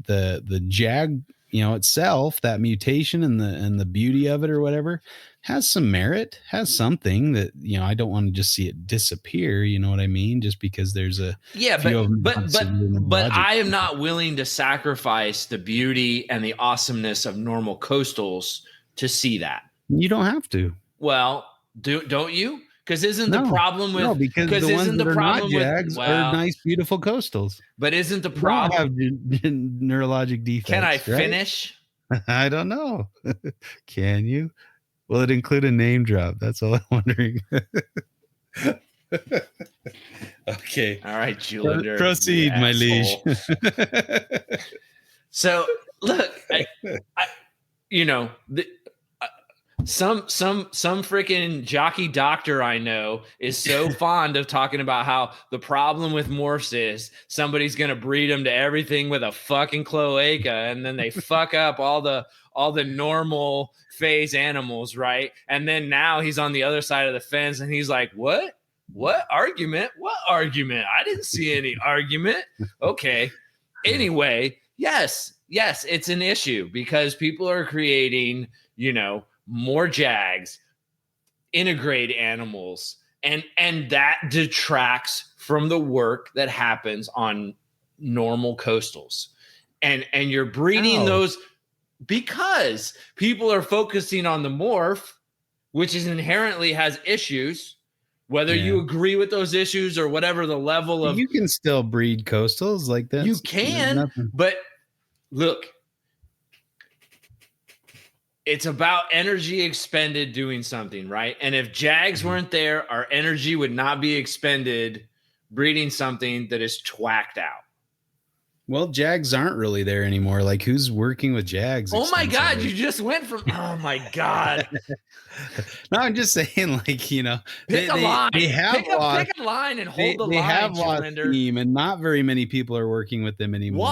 the jag, itself, that mutation and the beauty of it or whatever has some merit, has something that, I don't want to just see it disappear. You know what I mean? Just because there's a but I am not willing to sacrifice the beauty and the awesomeness of normal coastals to see that. You don't have to. Well, don't you? Because isn't the problem with because the ones that are not jags are nice, beautiful coastals. But isn't the problem have neurologic defects? Can I finish? Right? I don't know. Can you? Will it include a name drop? That's all I'm wondering. Okay. All right, Julian. Proceed, my liege. So look, some freaking jockey doctor I know is so fond of talking about how the problem with morphs is somebody's going to breed them to everything with a fucking cloaca, and then they fuck up all the normal phase animals, right? And then now he's on the other side of the fence and he's like, what argument? What argument? I didn't see any argument. Okay. Anyway, yes, it's an issue because people are creating, more jags, integrate animals, and that detracts from the work that happens on normal coastals. And you're breeding those because people are focusing on the morph, which is inherently has issues, whether you agree with those issues or whatever the level of. You can still breed coastals like that. You can, but look, it's about energy expended doing something, right? And if jags weren't there, our energy would not be expended breeding something that is twacked out. Well, jags aren't really there anymore. Like, who's working with jags? Oh my God, you just went from. Oh my God. No, I'm just saying, like, pick a line. They have pick a line and hold the line. They have lost steam, and not very many people are working with them anymore.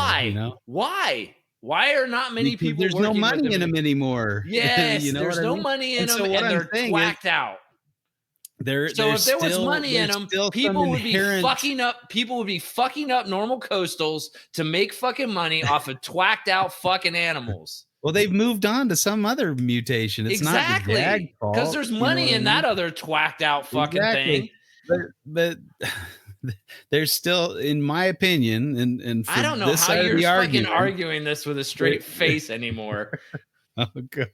Why? Why are not many people? There's no money in them anymore. Yes, there's no money in them, and they're twacked out. So if there was money in them, people would be fucking up. People would be fucking up normal coastals to make fucking money off of twacked out fucking animals. Well, they've moved on to some other mutation. It's exactly not the jag fault, because there's money in that other twacked out fucking thing. But there's still, in my opinion, and I don't know how you're fucking arguing this with a straight face anymore. Oh God.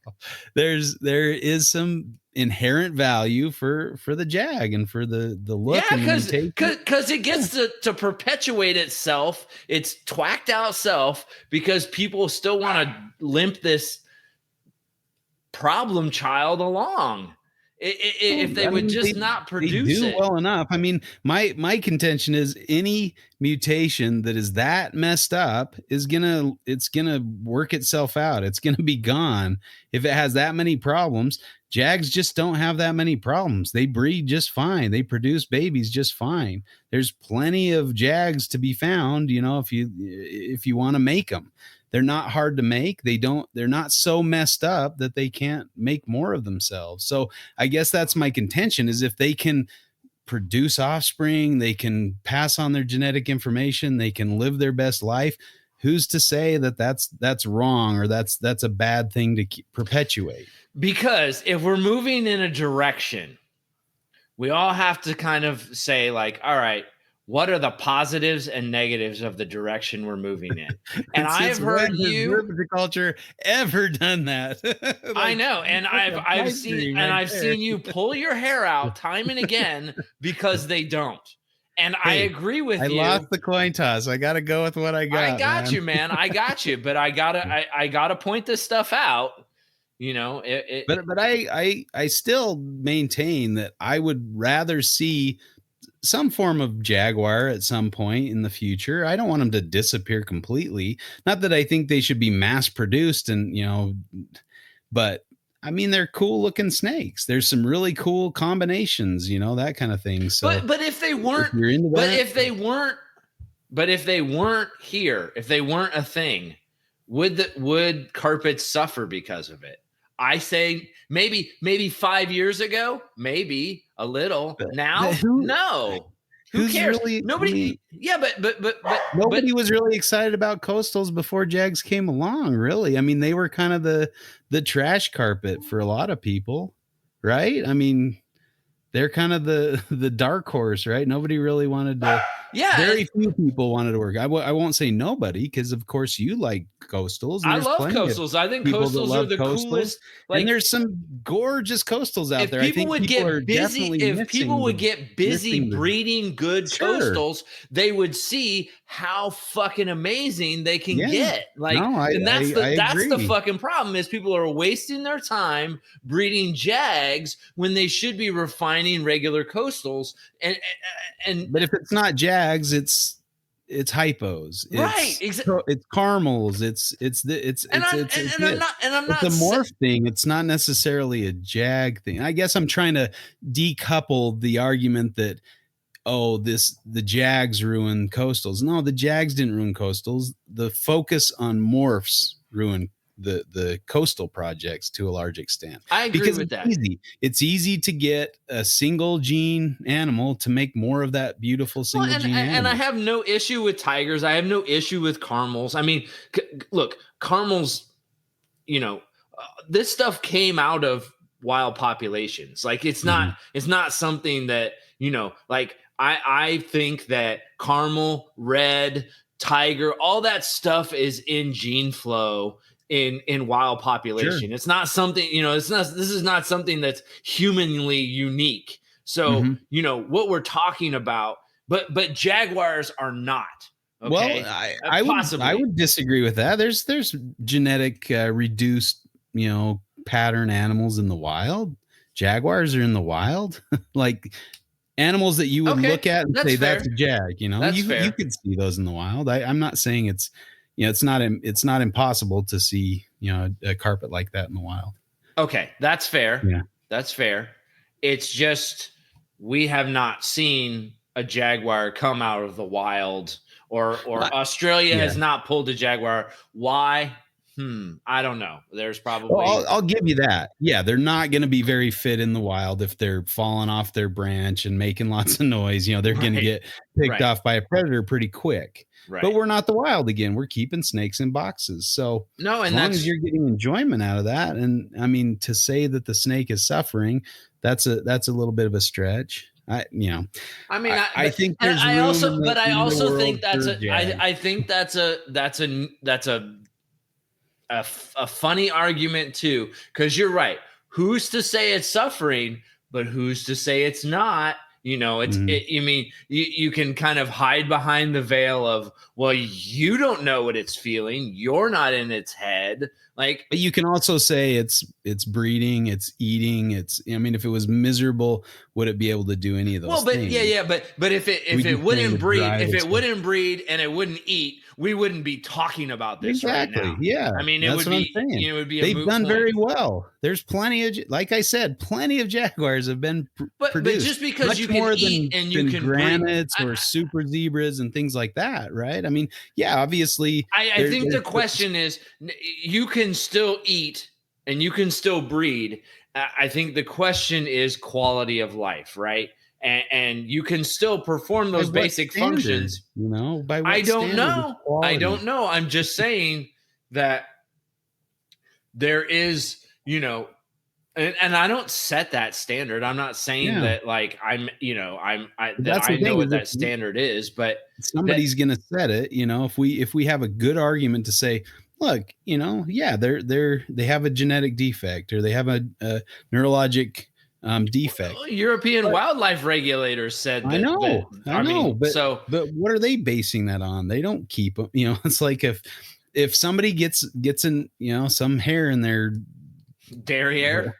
There is some inherent value for the jag and for the look. Yeah, because it gets to perpetuate itself, its twacked out self, because people still want to limp this problem child along. If they would just not produce it well enough. I mean, my contention is any mutation that is that messed up it's gonna work itself out. It's gonna be gone if it has that many problems. Jags just don't have that many problems. They breed just fine. They produce babies just fine. There's plenty of jags to be found, if you want to make them. They're not hard to make. They're not so messed up that they can't make more of themselves. So I guess that's my contention, is if they can produce offspring, they can pass on their genetic information, they can live their best life. Who's to say that that's wrong or that's a bad thing to perpetuate? Because if we're moving in a direction, we all have to kind of say, like, all right, what are the positives and negatives of the direction we're moving in? And I've Since heard when has you herpetoculture ever done that? Like, I know, and that's a I've pipe seen dream and right I've there. seen you pull your hair out time and again because they don't. And I Hey, agree with I you. lost the coin toss. I got to go with what I got. I got man. you, man. I got you, but I gotta point this stuff out. You know, But I still maintain that I would rather see some form of Jaguar at some point in the future. I don't want them to disappear completely. Not that I think they should be mass produced and, but I mean, they're cool looking snakes. There's some really cool combinations, that kind of thing. So but if they weren't, you're into but that, if they weren't here, if they weren't a thing, would carpets suffer because of it? I say maybe 5 years ago, maybe a little. Now, no. Who who's cares? really, Nobody. I mean, Yeah, but nobody was really excited about coastals before Jags came along, really. I mean, they were kind of the trash carpet for a lot of people, right? I mean, they're kind of the dark horse, right? Nobody really wanted to. Yeah, very few people wanted to work. I won't say nobody, because of course you like coastals. I love coastals. I think coastals are the coolest. Like, and there's some gorgeous coastals out there. If people would get busy the, breeding good coastals, they would see how fucking amazing they can get. Like, and that's the fucking problem, is people are wasting their time breeding Jags when they should be refining regular coastals. And but if it's not Jags, it's hypos, right? Exactly. It's caramels. It's a morph thing. It's not necessarily a Jag thing. I guess I'm trying to decouple the argument that the Jags ruined coastals. No, the Jags didn't ruin coastals. The focus on morphs ruined the coastal projects to a large extent. I agree with that. It's easy to get a single gene animal to make more of that beautiful single gene animal. And I have no issue with tigers. I have no issue with caramels. I mean, look, caramels, this stuff came out of wild populations. Like, it's not something that, like, I think that caramel, red, tiger, all that stuff is in gene flow in wild population. Sure. It's not something, this is not something that's humanly unique. So, what we're talking about, but Jaguars are not. Okay? Well, I would disagree with that. There's genetic reduced, pattern animals in the wild. Jaguars are in the wild. Like animals that you would look at and say fair. That's a Jag, you could see those in the wild. I'm not saying it's, it's not impossible to see, a carpet like that in the wild. Okay. That's fair. Yeah. That's fair. It's just, we have not seen a Jaguar come out of the wild, or Australia has not pulled a Jaguar. Why? I don't know. There's probably. Well, I'll give you that. Yeah, they're not going to be very fit in the wild if they're falling off their branch and making lots of noise. They're going to get picked off by a predator pretty quick. Right. But we're not the wild again. We're keeping snakes in boxes. So no, and as long as you're getting enjoyment out of that, and I mean, to say that the snake is suffering, that's a little bit of a stretch. I think there's I also think that's a funny argument too, because you're right. Who's to say it's suffering, but who's to say it's not? You can kind of hide behind the veil of, well, you don't know what it's feeling. You're not in its head. Like, but you can also say it's breeding, it's eating. If it was miserable, would it be able to do any of those things? But if it wouldn't breed, and it wouldn't eat, we wouldn't be talking about this right now. Yeah. I mean, it would be they've done very well. There's plenty of, like I said, plenty of Jaguars have been produced. But just because you can eat and you can granites or super zebras and things like that, right? I mean, yeah, obviously. I think the question is, you can still eat and you can still breed. I think the question is quality of life, right? And you can still perform those basic functions. By what I don't know. I'm just saying that there is, And I don't set that standard. I'm not saying Yeah. that like But that that's I the know thing what is if that standard is, but that somebody's going to set it, if we have a good argument to say, look, yeah, they have a genetic defect or they have a neurologic defect. European wildlife regulators said I that know, I I know, mean, but so what are they basing that on? They don't keep them. It's like if somebody gets in, some hair in their, derriere,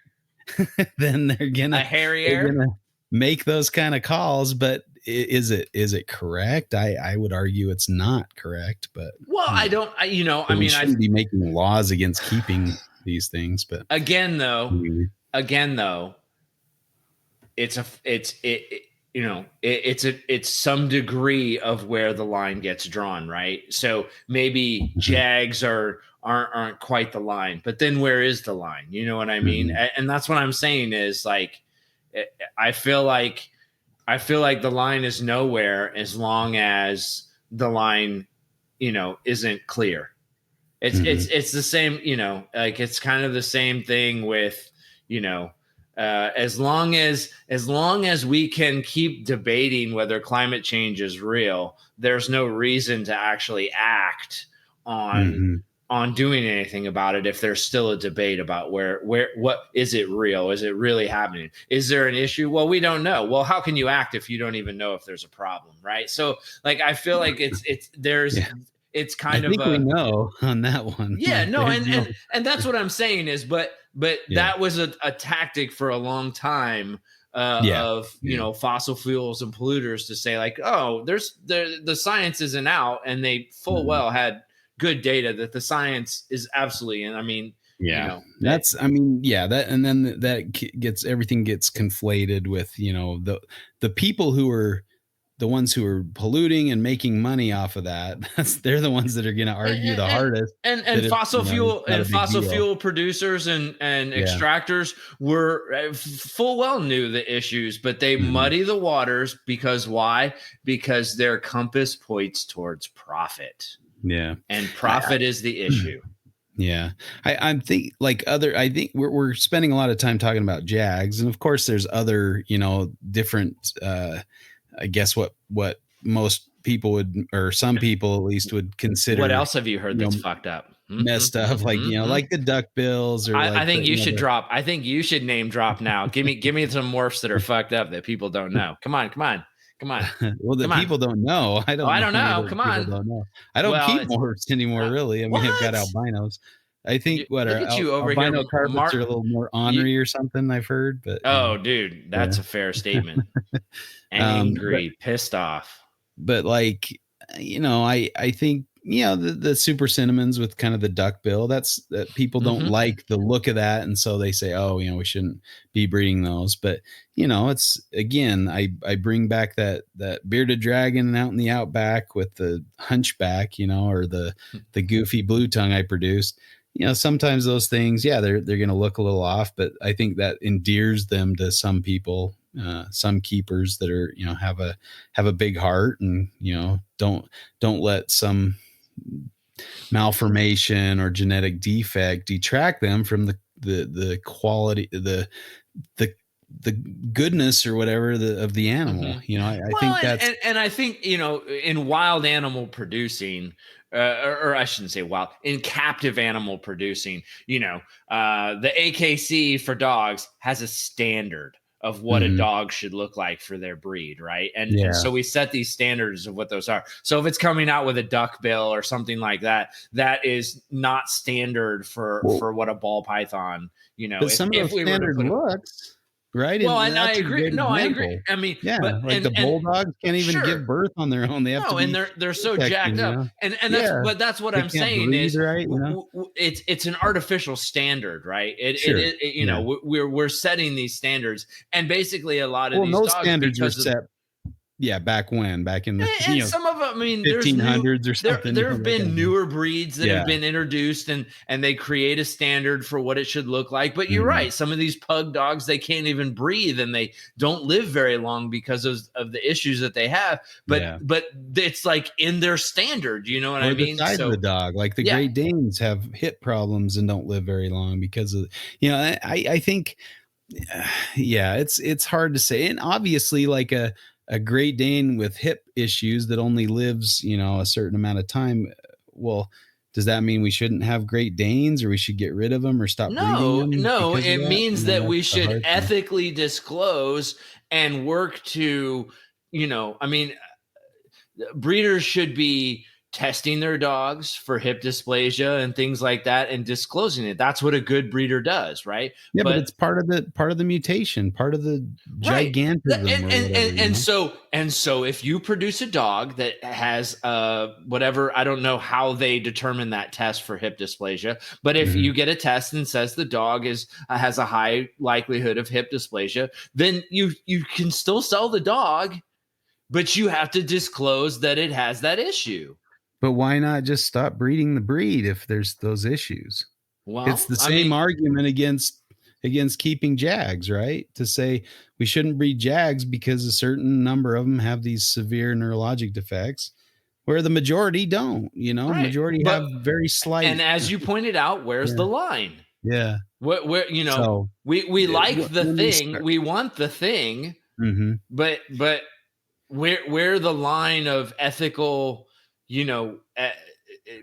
then a they're harrier. gonna make those kind of calls. But is it correct? I would argue it's not correct. But Well, I don't. I we mean, I shouldn't be making laws against keeping these things. But again though, anyway. again though, it's a it's it it's some degree of where the line gets drawn, right? So maybe jags aren't quite the line, but then where is the line? You know what I mean? Mhm. And that's what I'm saying is like I feel like the line is nowhere as long as the line isn't clear. It's the same, like it's kind of the same thing with, as long as we can keep debating whether climate change is real, there's no reason to actually act on Mhm. doing anything about it if there's still a debate about what is it real? Is it really happening? Is there an issue? Well, we don't know. Well, how can you act if you don't even know if there's a problem, right? So like I feel like Yeah, it's I kind of think we a know on that one. yeah, Like no, there's and no, and that's what I'm saying is, but yeah, that was a tactic for a long time yeah, of yeah. fossil fuels and polluters to say like, oh, there's the science isn't out, and they full Mhm. well had good data that the science is absolutely, and I mean, Yeah, that I mean, yeah, that, and then everything gets conflated with, the people who are the ones who are polluting and making money off of that. They're the ones that are going to argue the and hardest and that fossil it's fuel not a big deal. producers and Yeah. extractors were full well knew the issues, but they Mhm. muddy the waters because why? Because their compass points towards profit, Yeah. and I, profit is the issue. yeah. I think we're spending a lot of time talking about Jags. And of course there's other, different, I guess what most people would, or some people at least would What consider, else have you heard that's fucked up? messed up, like, like the duck bills or I like think you should drop. I think you should name drop now. Give me some morphs that are fucked up that people don't know. Come on, come on, come on, well, that come on. people don't know. I Oh, don't I know don't any know. that Come people on. don't know. I don't Well, keep it's morphs anymore, really. I mean, I've got what? albinos. I think what Look are at you over here, albino carpets are a little more You, ornery or something. I've heard, but oh, dude, yeah. that's a fair statement. But Angry, pissed off. like, I think, the super cinnamons with kind of the duck bill, that people don't Mm-hmm. like the look of that, and so they say, oh, we shouldn't be breeding those. But it's, again, I bring back that bearded dragon out in the outback with the hunchback, or the goofy blue tongue I produced. Sometimes those things, yeah, they're going to look a little off, but I think that endears them to some people, some keepers that are, have a big heart, and don't let some malformation or genetic defect detract them from the quality, the the goodness or whatever of the animal. Mm-hmm. I Well, think that's and I think in wild animal producing, or I shouldn't say wild, in captive animal producing, the AKC for dogs has a standard of what a Mhm. dog should look like for their breed, right? And Yeah. so we set these standards of what those are. So if it's coming out with a duck bill or something like that, that is not standard for Well, what a ball python. but some of If those we were to standard put a looks, right? well, And and I that's a agree. great No, I agree. example. I mean, Yeah, but like the and bulldogs can't even give sure, birth on their own. They have to no, and be they're so protected, jacked up, and Yeah. that's what They I'm can't saying breathe is right, it's an artificial standard, right? Sure. Yeah. We're setting these standards, and basically a lot of Well, these those dogs standards are because of set Yeah, back in the And some of them, I mean, there's 1500s or something. there have been newer breeds that have Yeah. been introduced, and they create a standard for what it should look like. But you're Mhm. right. Some of these pug dogs, they can't even breathe, and they don't live very long because of the issues that they have. But Yeah. but it's like in their standard. You know what Or I mean? the size of the dog, like the Yeah. Great Danes have hip problems and don't live very long because of, I think, yeah, it's hard to say. And obviously, like a Great Dane with hip issues that only lives, a certain amount of time. Well, does that mean we shouldn't have Great Danes, or we should get rid of them or stop breeding them? No, because of it that? means that we That's the should hard thing. ethically disclose and work to, I mean, breeders should be testing their dogs for hip dysplasia and things like that and disclosing it. That's what a good breeder does, right? Yeah, but it's part of the mutation, part of the Right. gigantism And, or and, whatever. and, and so if you produce a dog that has whatever, I don't know how they determine that test for hip dysplasia, but if Mhm. you get a test and says the dog has a high likelihood of hip dysplasia, then you can still sell the dog, but you have to disclose that it has that issue. But why not just stop breeding the breed if there's those issues? Well, It's the same argument against keeping Jags, right? To say we shouldn't breed Jags because a certain number of them have these severe neurologic defects, where the majority don't. Right. Majority But- have very slight. and as you pointed out, where's Yeah. the line? Yeah. Where So we like the when we thing, start- we want the thing, Mhm. but where the line of ethical,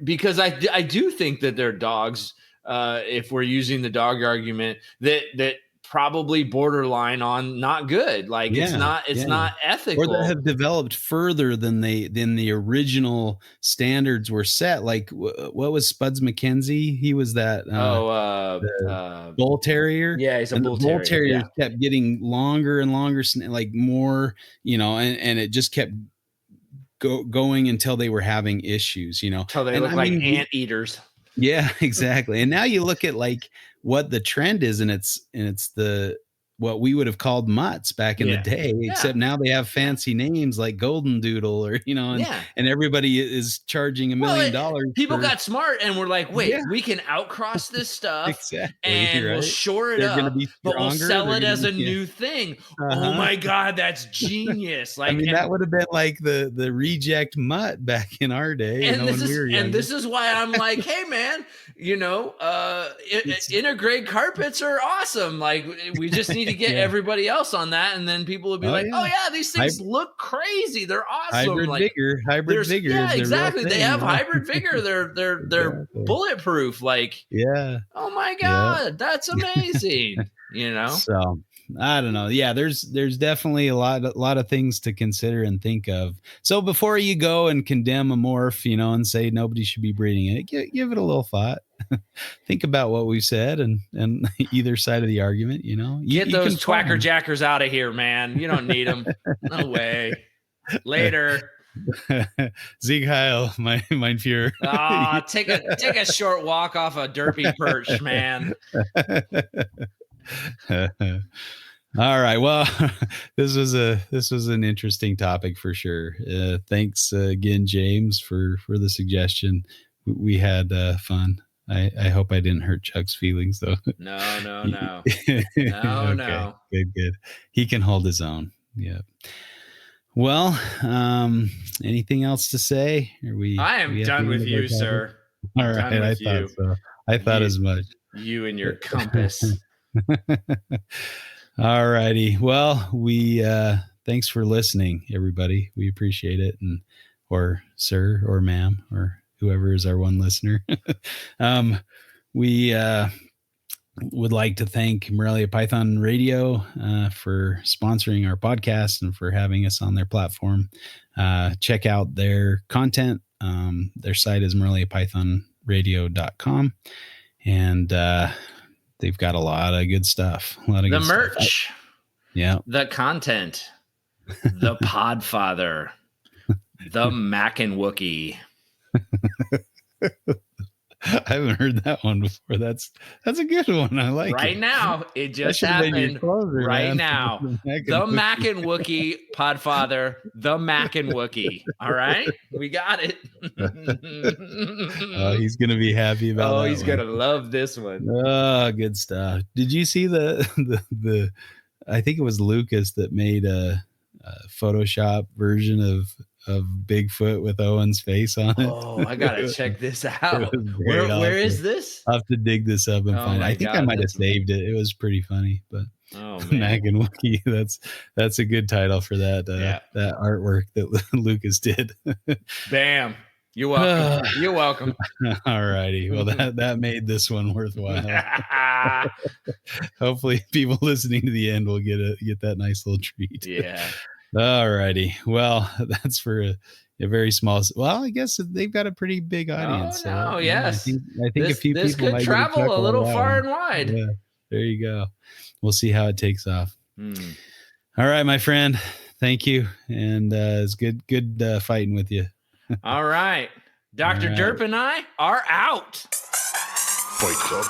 because I do think that they're dogs, if we're using the dog argument, that probably borderline on not good. Like it's not ethical. Or that have developed further than the original standards were set. Like what was Spuds McKenzie? He was that bull terrier. Yeah, he's a and bull the bull terrier. terriers kept getting longer and longer, like more, and it just kept going until they were having issues, Until they And look like anteaters. Yeah, exactly. And now you look at like what the trend is, and it's what we would have called mutts back in the day, except now they have fancy names like Golden Doodle, or and everybody is charging $1 million. People got smart and were like, wait, we can outcross this stuff Exactly, and we'll shore it They're gonna up, be but we'll stronger, sell they're it gonna as a be- new thing. Uh-huh. Oh my God, that's genius. Like, I mean, that would have been like the reject mutt back in our day. and this is why I'm like, hey man, integrate carpets are awesome. Like we just need to get everybody else on that, and then people would be oh yeah, these things look crazy. They're awesome. Hybrid vigor. Yeah, exactly. They have hybrid vigor. They're bulletproof. Like, oh my God, that's amazing. So I don't know. Yeah, there's definitely a lot of things to consider and think of. So before you go and condemn a morph, and say nobody should be breeding it, give it a little thought. Think about what we've said and either side of the argument. Get those twacker jackers out of here, man. You don't need them. No way. Later. Sieg Heil, mein Führer. Take a short walk off a derpy perch, man. All right. Well, this was an interesting topic for sure. Thanks again, James, for the suggestion. We had fun. I hope I didn't hurt Chuck's feelings, though. No. Okay. No. Good. He can hold his own. Yeah. Well, anything else to say? I am done with you, sir. All right. I thought so. I thought as much. You and your compass. All righty. Well, we thanks for listening, everybody. We appreciate it, or sir or ma'am or whoever is our one listener. We would like to thank Morelia Python Radio for sponsoring our podcast and for having us on their platform. Check out their content. Their site is moreliapythonradio.com, and they've got a lot of good stuff. A lot of the good merch. Stuff. Yeah. The content. The Podfather. The Mac and Wookie. I haven't heard that one before. That's a good one. I like right it. now. It just should've been your happened closer, right man. now. The Mac and Wookie Podfather, the Mac and Wookie. All right, we got it. Oh, he's gonna be happy about that. He's gonna love this one. Oh, good stuff. Did you see the I think it was Lucas that made a Photoshop version of Bigfoot with Owen's face on it. Oh, I gotta check this out. Where is this? I'll have to dig this up and find it. I think I might have saved it. It was pretty funny, but Mac and Wookie, that's a good title for that that artwork that Lucas did. Bam. You're welcome. You're welcome. All righty. Well, that made this one worthwhile. Hopefully people listening to the end will get that nice little treat. Yeah. All righty. Well, that's for a very small. Well, I guess they've got a pretty big audience. Oh, so, yes. I think a few this people could travel a little far and wide. Yeah, there you go. We'll see how it takes off. All right, my friend. Thank you, and it's good fighting with you. All right, Dr. Derp and I are out. Fight Club.